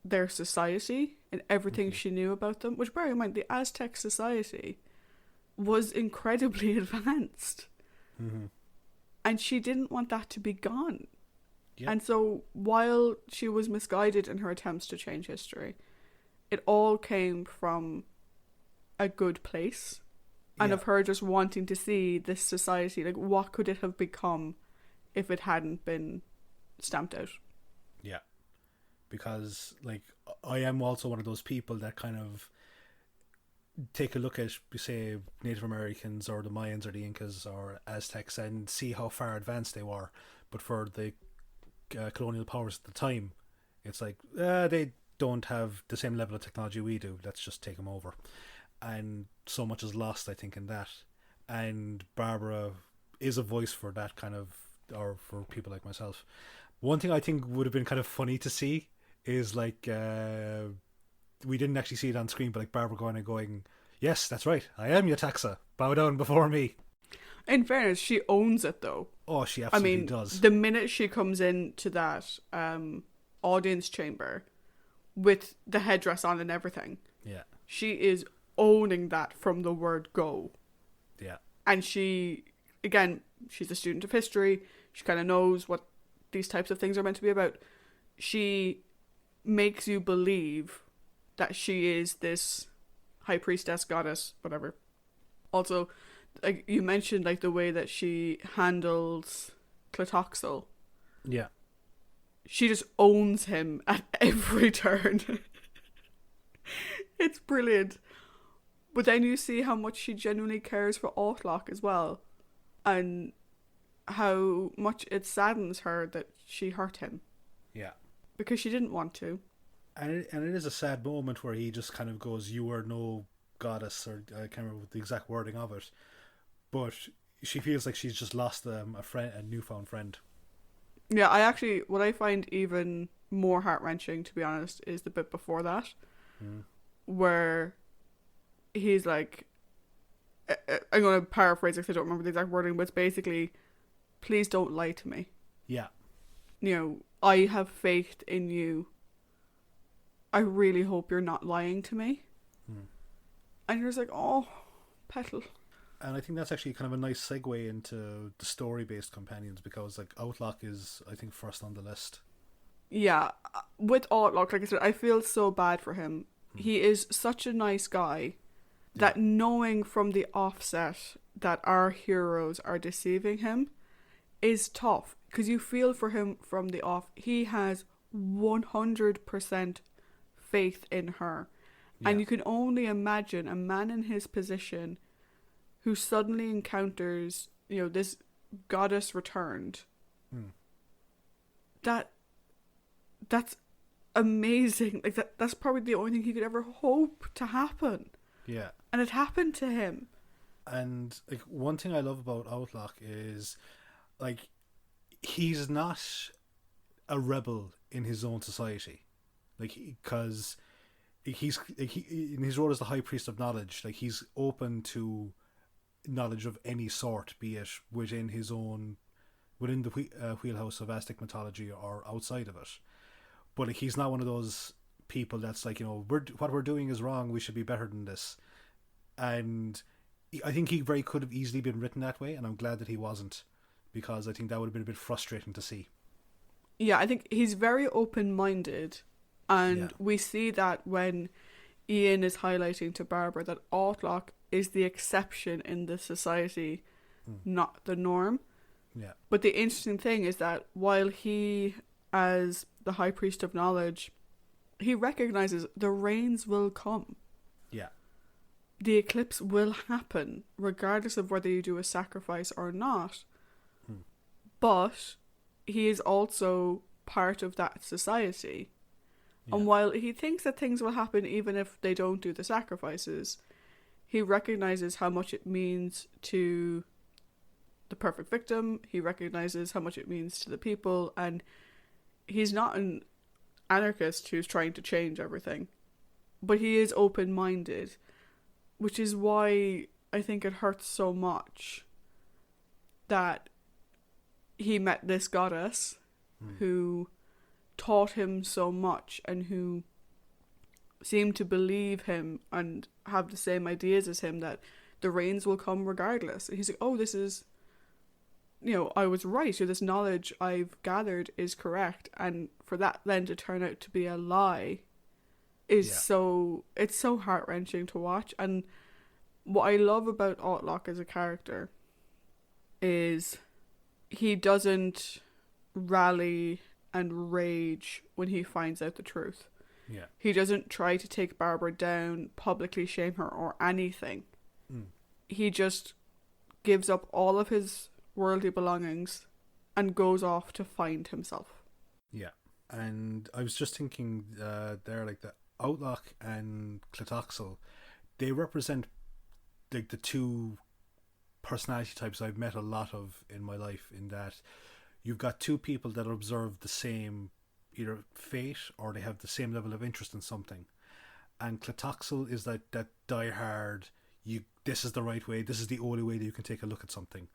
their society and everything she knew about them, which, bear in mind, the Aztec society was incredibly advanced. Mm-hmm. And she didn't want that to be gone. Yeah. And so while she was misguided in her attempts to change history, it all came from a good place. And of her just wanting to see this society, like, what could it have become if it hadn't been stamped out? Yeah. Because, like, I am also one of those people that kind of take a look at, say, Native Americans or the Mayans or the Incas or Aztecs and see how far advanced they were. But for the colonial powers at the time, it's like, they don't have the same level of technology we do. Let's just take them over. And so much is lost, I think, in that. And Barbara is a voice for that kind of, or for people like myself. One thing I think would have been kind of funny to see is like, we didn't actually see it on screen, but like Barbara going, yes, that's right, I am Yetaxa, bow down before me. In fairness, she owns it, though. Oh, she absolutely does. The minute she comes into that audience chamber with the headdress on and everything, yeah, she is owning that from the word go. Yeah. And she's a student of history. She kind of knows what these types of things are meant to be about. She makes you believe that she is this high priestess, goddess, whatever. Also, like you mentioned, like the way that she handles Clotoxel. Yeah. She just owns him at every turn. It's brilliant. But then you see how much she genuinely cares for Outlook as well. And how much it saddens her that she hurt him. Yeah. Because she didn't want to. And it is a sad moment where he just kind of goes, you are no goddess, or I can't remember the exact wording of it. But she feels like she's just lost a newfound friend. Yeah, what I find even more heart-wrenching, to be honest, is the bit before that. Where he's like, I'm going to paraphrase because I don't remember the exact wording, but it's basically, please don't lie to me. Yeah. I have faith in you. I really hope you're not lying to me. And you're just like, oh, Petal. And I think that's actually kind of a nice segue into the story-based companions, because like Outlook is, I think, first on the list. Yeah, with Outlook, like I said, I feel so bad for him. He is such a nice guy that knowing from the offset that our heroes are deceiving him is tough, because you feel for him from the off. He has 100% faith in her. Yeah. And you can only imagine a man in his position who suddenly encounters, this goddess returned. That's amazing. Like that's probably the only thing he could ever hope to happen. Yeah. And it happened to him. And like one thing I love about Outlook is like he's not a rebel in his own society, like, because he's like, in his role as the high priest of knowledge, like, he's open to knowledge of any sort, be it within his own, within the wheelhouse of Aztec mythology or outside of it. But like, he's not one of those people that's like, what we're doing is wrong, we should be better than this. And I think he very could have easily been written that way, and I'm glad that he wasn't, because I think that would have been a bit frustrating to see. Yeah, I think he's very open-minded, and Yeah. we see that when Ian is highlighting to Barbara that Outlook is the exception in this society, not the norm. Yeah. But the interesting thing is that while he, as the High Priest of Knowledge, he recognizes the rains will come. Yeah. The eclipse will happen, regardless of whether you do a sacrifice or not. But he is also part of that society. Yeah. And while he thinks that things will happen even if they don't do the sacrifices, he recognizes how much it means to the perfect victim. He recognizes how much it means to the people, and he's not an anarchist who's trying to change everything. But he is open-minded, which is why I think it hurts so much that he met this goddess who taught him so much and who seemed to believe him and have the same ideas as him, that the rains will come regardless. And he's like, oh, this is, I was right, or this knowledge I've gathered is correct. And for that then to turn out to be a lie is it's so heart-wrenching to watch. And what I love about Outlook as a character is he doesn't rally and rage when he finds out the truth. Yeah. He doesn't try to take Barbara down, publicly shame her or anything. He just gives up all of his worldly belongings and goes off to find himself. Yeah. And I was just thinking there, like, the Outlook and Clitoxel, they represent like the two personality types I've met a lot of in my life, in that you've got two people that observe the same either fate or they have the same level of interest in something. And Clitoxel is that diehard, this is the right way, this is the only way that you can take a look at something.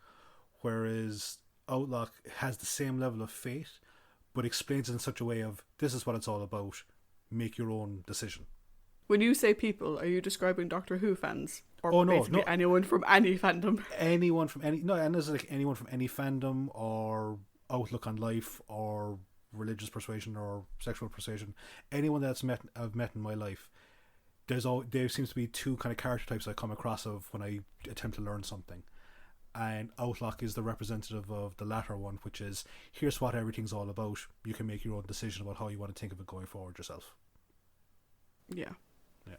Whereas Outlook has the same level of fate, but explains it in such a way of, this is what it's all about, make your own decision. When you say people, are you describing Doctor Who fans? Or Oh, no, basically no. anyone from any fandom? Anyone from any, no, and there's like anyone from any fandom or outlook on life or religious persuasion or sexual persuasion, anyone that's I've met in my life, there seems to be two kind of character types I come across of when I attempt to learn something. And Outlook is the representative of the latter one, which is, here's what everything's all about, you can make your own decision about how you want to think of it going forward yourself. Yeah. Yeah.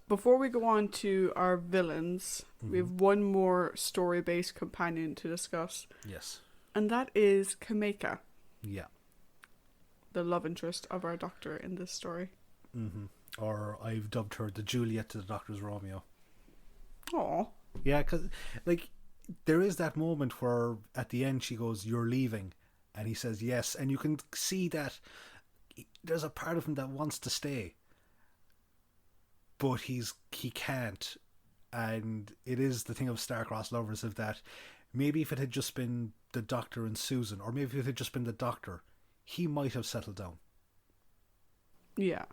Before we go on to our villains, we have one more story-based companion to discuss. Yes. And that is Kameka. Yeah. The love interest of our Doctor in this story. Or I've dubbed her the Juliet to the Doctor's Romeo. Aww. Yeah, because like there is that moment where at the end she goes, "You're leaving," and he says yes, and you can see that there's a part of him that wants to stay, but he can't. And it is the thing of star-crossed lovers, of that maybe if it had just been the Doctor and Susan, or maybe if it had just been the Doctor, he might have settled down. Yeah.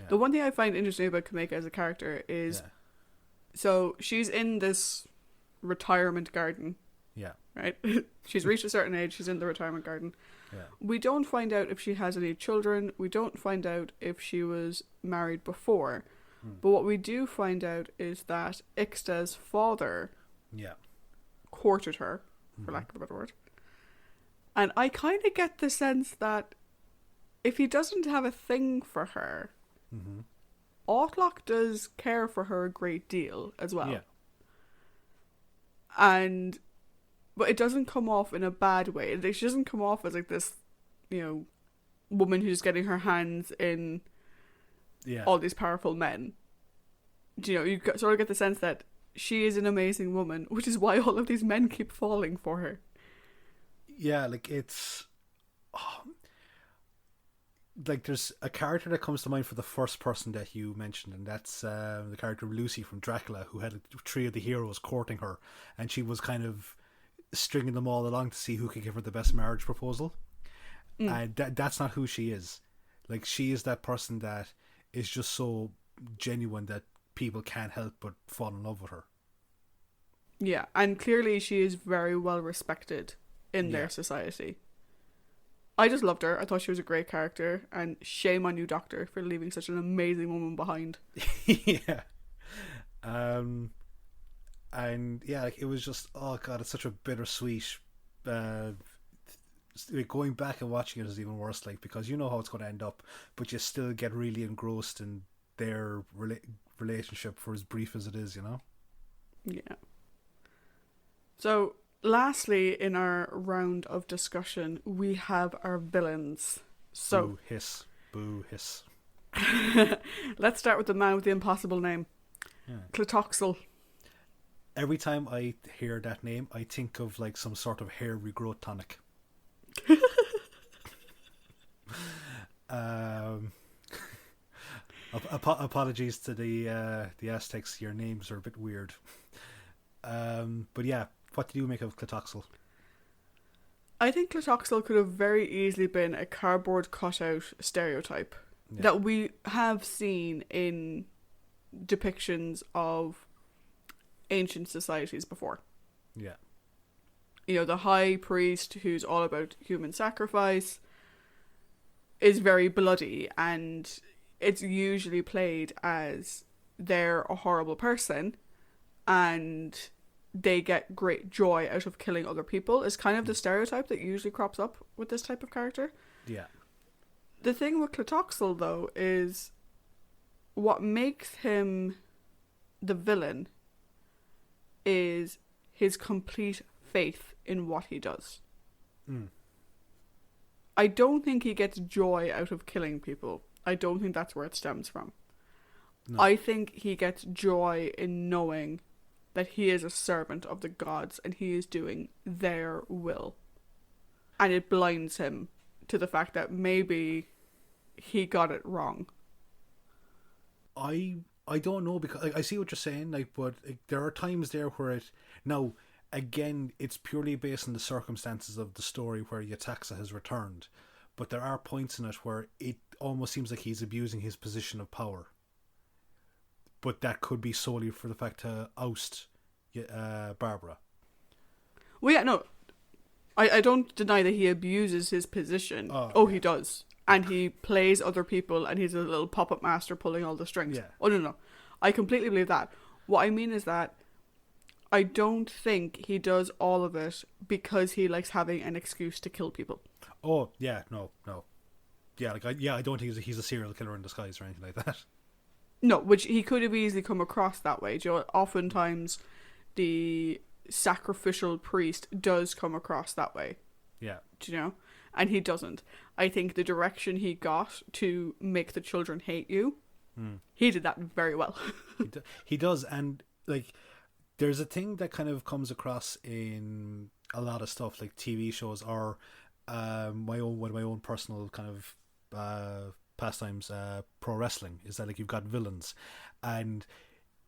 The one thing I find interesting about Kameka as a character is, so she's in this retirement garden. Yeah. Right? She's reached a certain age, she's in the retirement garden. Yeah. We don't find out if she has any children. We don't find out if she was married before. But what we do find out is that Ixta's father courted her, for lack of a better word. And I kind of get the sense that if he doesn't have a thing for her, Outlook does care for her a great deal as well. Yeah. But it doesn't come off in a bad way. She doesn't come off as like this, woman who's getting her hands in all these powerful men. You sort of get the sense that she is an amazing woman, which is why all of these men keep falling for her. Yeah, like it's like there's a character that comes to mind for the first person that you mentioned, and that's the character of Lucy from Dracula, who had three of the heroes courting her, and she was kind of stringing them all along to see who could give her the best marriage proposal. And that's not who she is. Like, she is that person that is just so genuine that people can't help but fall in love with her. Yeah, and clearly she is very well respected in Yeah. their society. I just loved her. I thought she was a great character, and shame on you, Doctor, for leaving such an amazing woman behind. Yeah. And yeah, like, it was just, oh god, it's such a bittersweet. Going back and watching it is even worse, like, because you know how it's going to end up, but you still get really engrossed in their relationship for as brief as it is, you know. Yeah. So, lastly, in our round of discussion, we have our villains. So, Boo hiss, boo hiss. let's start with the man with the impossible name, Yeah. Clitoxel. Every time I hear that name, I think of like some sort of hair regrowth tonic. Apologies to the Aztecs. Your names are a bit weird. But yeah, what did you make of Clitoxel? I think Clitoxel could have very easily been a cardboard cutout stereotype that we have seen in depictions of ancient societies before. Yeah. You know, the high priest who's all about human sacrifice is very bloody, and it's usually played as they're a horrible person and they get great joy out of killing other people is kind of the stereotype that usually crops up with this type of character. Yeah. The thing with Clitoxel, though, is what makes him the villain is his complete faith in what he does. I don't think he gets joy out of killing people. I don't think that's where it stems from. No. I think he gets joy in knowing that he is a servant of the gods and he is doing their will. And it blinds him to the fact that maybe he got it wrong. I don't know, because I see what you're saying, like, but like, there are times there where it now again it's purely based on the circumstances of the story where Yetaxa has returned, but there are points in it where it almost seems like he's abusing his position of power. But that could be solely for the fact to oust Barbara. Well, yeah, no, I don't deny that he abuses his position. He does. And he plays other people and he's a little puppet master pulling all the strings. Yeah. Oh, no. I completely believe that. What I mean is that I don't think he does all of it because he likes having an excuse to kill people. Oh, yeah, no. Yeah, I don't think he's a serial killer in disguise or anything like that. No, which he could have easily come across that way. Do you know, oftentimes the sacrificial priest does come across that way. Yeah. Do you know? And he doesn't. I think the direction he got to make the children hate you, he did that very well. He does, and like, there's a thing that kind of comes across in a lot of stuff, like TV shows or one of my own personal kind of pastimes, pro wrestling, is that like you've got villains, and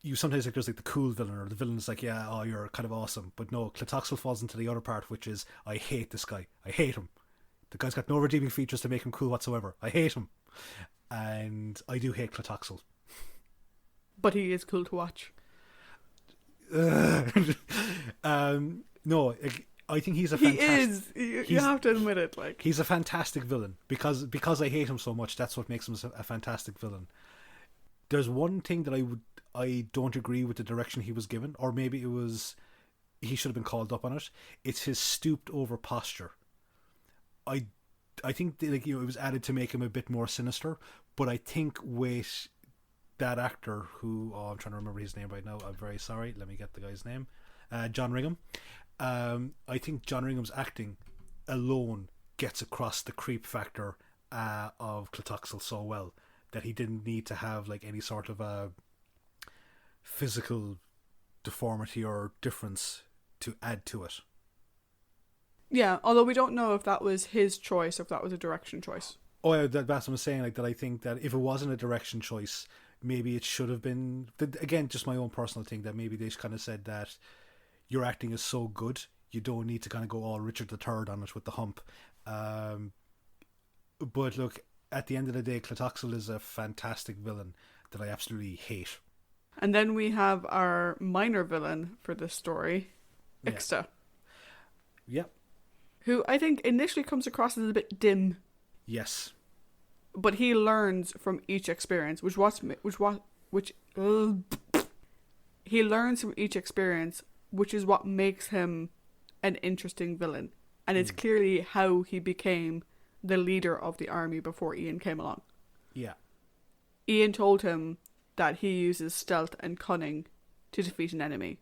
you sometimes like there's like the cool villain, or the villain's like, yeah, oh, you're kind of awesome, but no, Clitoxel falls into the other part, which is, I hate this guy, I hate him. The guy's got no redeeming features to make him cool whatsoever. I hate him. And I do hate Clitoxel. But he is cool to watch. No, I think he's a fantastic... He is. You have to admit it. Like, he's a fantastic villain. Because I hate him so much, that's what makes him a fantastic villain. There's one thing that I don't agree with the direction he was given, or maybe it was... he should have been called up on it. It's his stooped over posture. I think that, like, you know, it was added to make him a bit more sinister, but I think with that actor who, I'm trying to remember his name right now, I'm very sorry, let me get the guy's name, John Ringham. I think John Ringham's acting alone gets across the creep factor of Clitoxel so well that he didn't need to have like any sort of a physical deformity or difference to add to it. Yeah, although we don't know if that was his choice or if that was a direction choice. Oh, yeah, that's what I'm saying. Like that, I think that if it wasn't a direction choice, maybe it should have been. Again, just my own personal thing that maybe they kind of said that your acting is so good, you don't need to kind of go all Richard the Third on it with the hump. Um, but look, at the end of the day, Clatoxil is a fantastic villain that I absolutely hate. And then we have our minor villain for this story, Yeah. Ixta, Yep. who I think initially comes across as a bit dim, Yes. but he learns from each experience, he learns from each experience, which is what makes him an interesting villain, and it's clearly how he became the leader of the army before Ian came along. Yeah. Ian told him that he uses stealth and cunning to defeat an enemy,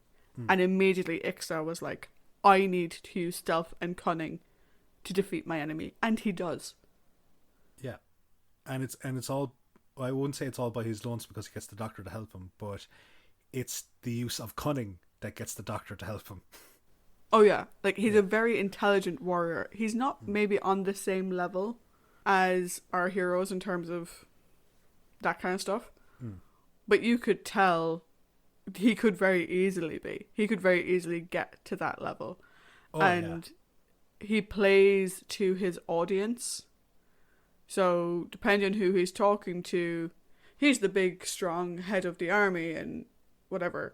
and immediately Ixta was like, I need to use stealth and cunning to defeat my enemy, and he does. Yeah. And it's all, I wouldn't say it's all by his loans because he gets the doctor to help him, but it's the use of cunning that gets the doctor to help him. Oh yeah, like he's a very intelligent warrior. He's not maybe on the same level as our heroes in terms of that kind of stuff, but you could tell he could very easily be. He could very easily get to that level. Oh, And he plays to his audience. So depending on who he's talking to, he's the big strong head of the army and whatever.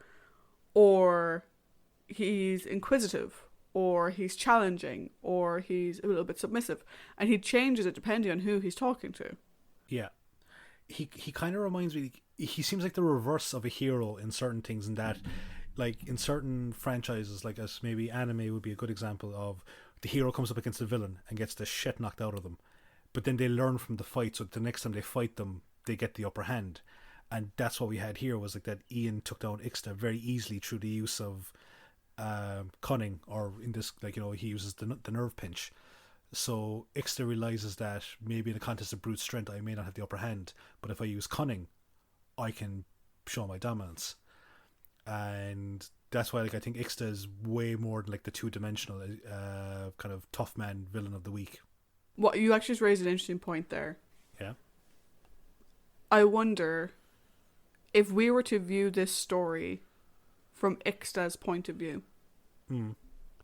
Or he's inquisitive, or he's challenging, or he's a little bit submissive. And he changes it depending on who he's talking to. Yeah. He kind of reminds me, he seems like the reverse of a hero in certain things, in that, like in certain franchises, like as maybe anime would be a good example of, the hero comes up against the villain and gets the shit knocked out of them, but then they learn from the fight, so the next time they fight them, they get the upper hand. And that's what we had here, was like that Ian took down Ixta very easily through the use of cunning, or in this, like, you know, he uses the nerve pinch. So Ixta realizes that maybe in a contest of brute strength I may not have the upper hand, but if I use cunning, I can show my dominance. And that's why, like, I think Ixta is way more like the two-dimensional kind of tough man villain of the week. What you actually just raised an interesting point there. Yeah. I wonder if we were to view this story from Ixta's point of view,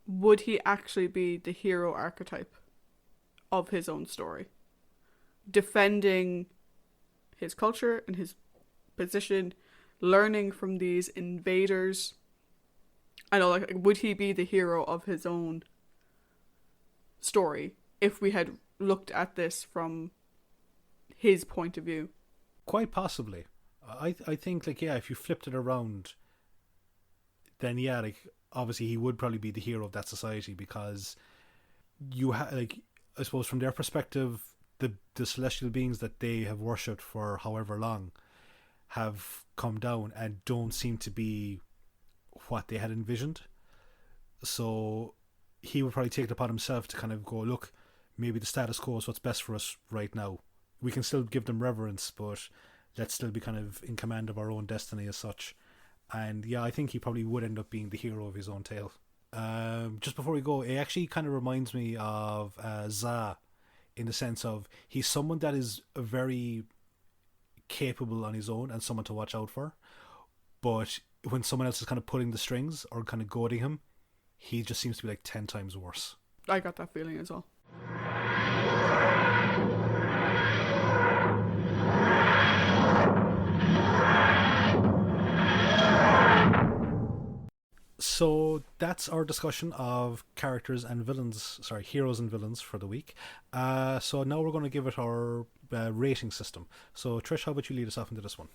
would he actually be the hero archetype of his own story, defending his culture and his position, learning from these invaders? I know, like, would he be the hero of his own story if we had looked at this from his point of view? Quite possibly. I think, like, yeah, if you flipped it around, then yeah, like, obviously he would probably be the hero of that society, because you like, I suppose from their perspective, the celestial beings that they have worshipped for however long have come down and don't seem to be what they had envisioned. So he would probably take it upon himself to kind of go, look, maybe the status quo is what's best for us right now. We can still give them reverence, but let's still be kind of in command of our own destiny as such. And yeah, I think he probably would end up being the hero of his own tale. Just before we go, it actually kind of reminds me of Za, in the sense of he's someone that is very capable on his own and someone to watch out for. But when someone else is kind of pulling the strings or kind of goading him, he just seems to be like 10 times worse. I got that feeling as well. So that's our discussion of characters and villains, heroes and villains for the week. So now we're going to give it our rating system. So Trish, how about you lead us off into this one?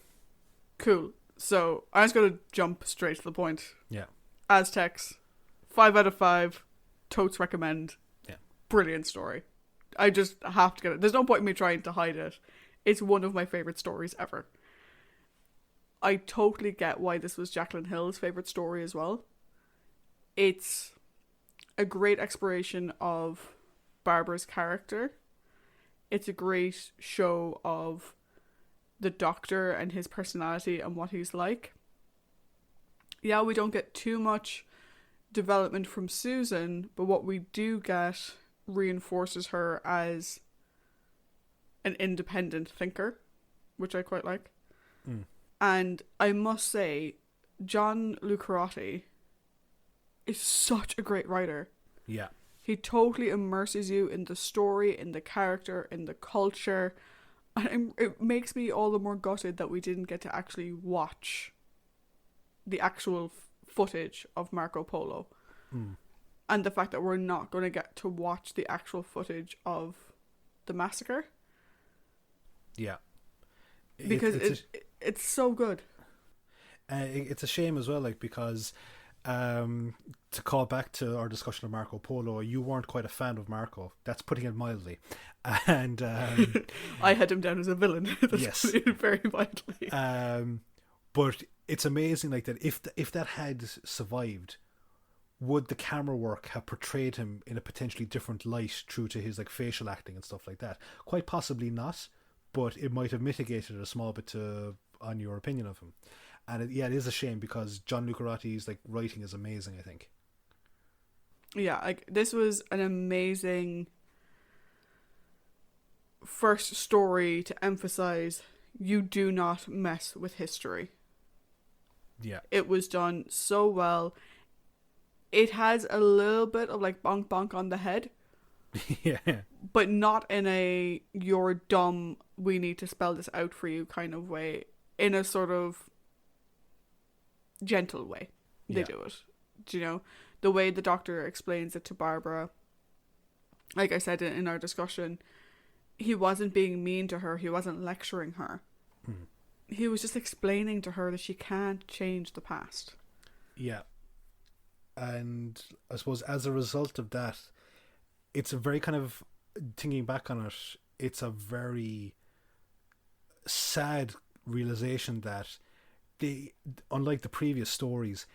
Cool. So I'm just going to jump straight to the point. Yeah. Aztecs, 5 out of 5. Totes recommend. Yeah. Brilliant story. I just have to get it. There's no point in me trying to hide it. It's one of my favourite stories ever. I totally get why this was Jacqueline Hill's favourite story as well. It's a great exploration of Barbara's character. It's a great show of the Doctor and his personality and what he's like. Yeah, we don't get too much development from Susan, but what we do get reinforces her as an independent thinker, which I quite like. Mm. And I must say, John Lucarotti is such a great writer. Yeah. He totally immerses you in the story, in the character, in the culture. And it makes me all the more gutted that we didn't get to actually watch the actual footage of Marco Polo. Mm. And the fact that we're not going to get to watch the actual footage of the massacre. Yeah. Because it's so good. It's a shame as well, like, because to call back to our discussion of Marco Polo, you weren't quite a fan of Marco. That's putting it mildly. And I had him down as a villain. That's yes, very mildly. But it's amazing, like, that if that had survived, would the camera work have portrayed him in a potentially different light through to his like facial acting and stuff like that? Quite possibly not, but it might have mitigated it a small bit on your opinion of him. And it is a shame because John Lucarotti's like writing is amazing, I think. Yeah, like this was an amazing first story to emphasize you do not mess with history. Yeah. It was done so well. It has a little bit of like bonk bonk on the head. Yeah. But not in a you're dumb, we need to spell this out for you kind of way. In a sort of gentle way. They do it. Do you know? The way the doctor explains it to Barbara. Like I said in our discussion, he wasn't being mean to her. He wasn't lecturing her. Mm. He was just explaining to her that she can't change the past. Yeah. And I suppose as a result of that, it's a very kind of, thinking back on it, it's a very sad realization that they, unlike the previous stories,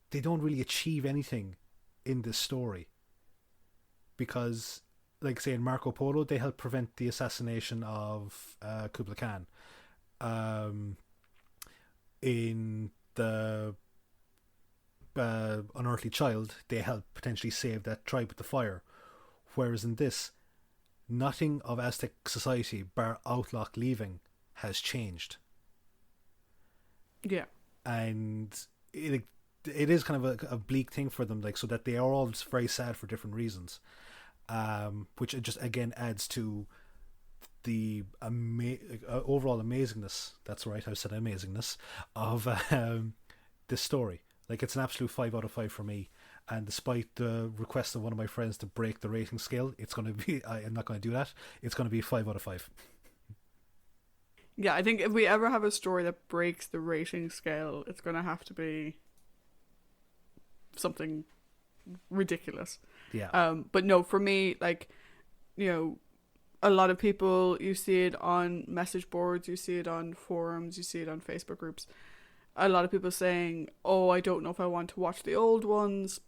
they don't really achieve anything in this story. Because, like say in Marco Polo, they help prevent the assassination of Kublai Khan. In the Unearthly Child, they help potentially save that tribe with the fire. Whereas in this, nothing of Aztec society, bar Outlook leaving, has changed. Yeah. And it is kind of a bleak thing for them, like, so that they are all just very sad for different reasons. Which just again adds to the overall amazingness. That's right, I said amazingness of this story. Like, it's an absolute 5 out of 5 for me. And despite the request of one of my friends to break the rating scale, it's going to be, I'm not going to do that. It's going to be 5 out of 5. Yeah, I think if we ever have a story that breaks the rating scale, it's going to have to be something ridiculous. Yeah. But no, for me, like, you know, a lot of people, you see it on message boards, you see it on forums, you see it on Facebook groups. A lot of people saying, oh, I don't know if I want to watch the old ones.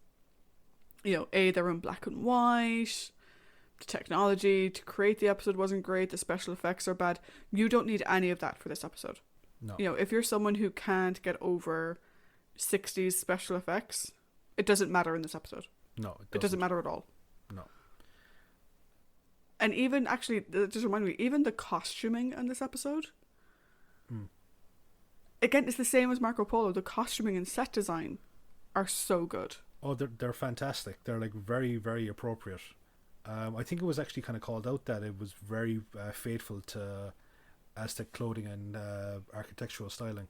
You know, they're in black and white. The technology to create the episode wasn't great. The special effects are bad. You don't need any of that for this episode. No. You know, if you're someone who can't get over 60s special effects, it doesn't matter in this episode. No, it doesn't matter at all. No. And even, actually, just remind me, even the costuming in this episode, again, it's the same as Marco Polo. The costuming and set design are so good. Oh, they're fantastic. They're like very, very appropriate. I think it was actually kind of called out that it was very faithful to Aztec clothing and architectural styling.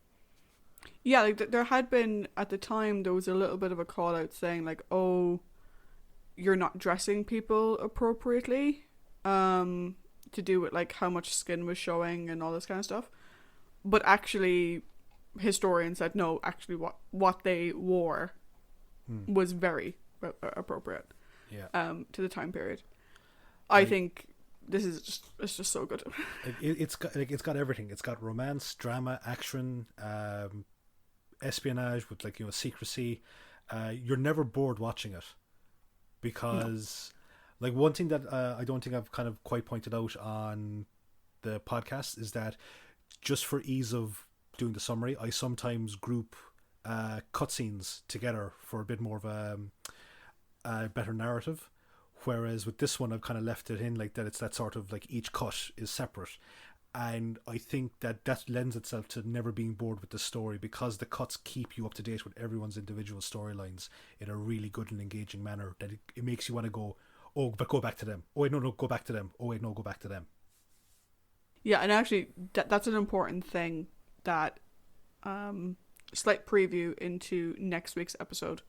Yeah, like there had been, at the time, there was a little bit of a call out saying like, oh, you're not dressing people appropriately, to do with like how much skin was showing and all this kind of stuff. But actually, historians said no, actually what they wore was very appropriate. Yeah. To the time period. I think this is it's just so good. It's got everything. It's got romance, drama, action, espionage with, like, you know, secrecy. You're never bored watching it because, like, one thing that I don't think I've kind of quite pointed out on the podcast is that just for ease of doing the summary, I sometimes group cutscenes together for a bit more of a better narrative. Whereas with this one, I've kind of left it in like that. It's that sort of like each cut is separate. And I think that lends itself to never being bored with the story, because the cuts keep you up to date with everyone's individual storylines in a really good and engaging manner, that it makes you want to go, oh, but go back to them. Oh, wait, no, go back to them. Oh, wait, no, go back to them. Yeah, and actually, that's an important thing that, slight preview into next week's episode.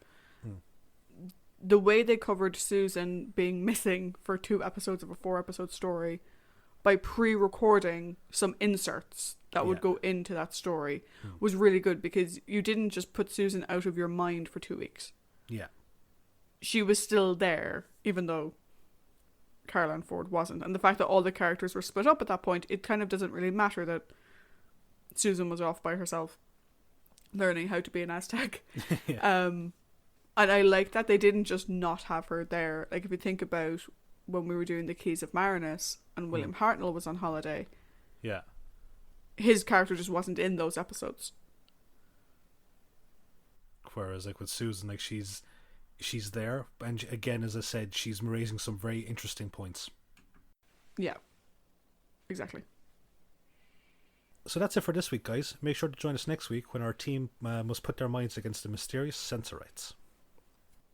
The way they covered Susan being missing for 2 episodes of a 4-episode story by pre-recording some inserts that would go into that story was really good, because you didn't just put Susan out of your mind for 2 weeks. Yeah. She was still there, even though Caroline Ford wasn't. And the fact that all the characters were split up at that point, it kind of doesn't really matter that Susan was off by herself learning how to be an Aztec. Yeah. And I like that they didn't just not have her there. Like, if you think about when we were doing the Keys of Marinus and William Hartnell was on holiday, Yeah. his character just wasn't in those episodes. Whereas like with Susan, like she's there, and again, as I said, she's raising some very interesting points. Yeah, exactly. So that's it for this week, guys. Make sure to join us next week when our team must put their minds against the mysterious Sensorites.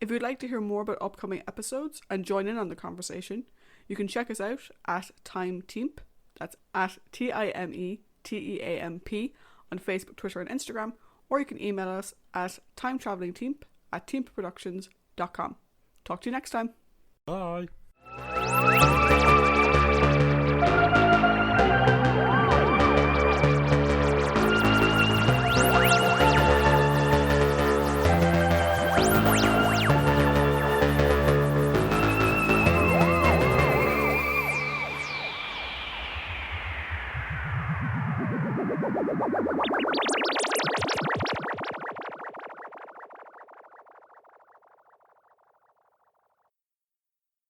If you'd like to hear more about upcoming episodes and join in on the conversation, you can check us out at TimeTeamp. That's at TimeTeamp on Facebook, Twitter and Instagram, or you can email us at timetravelingteamp@teamproductions.com. Talk to you next time. Bye.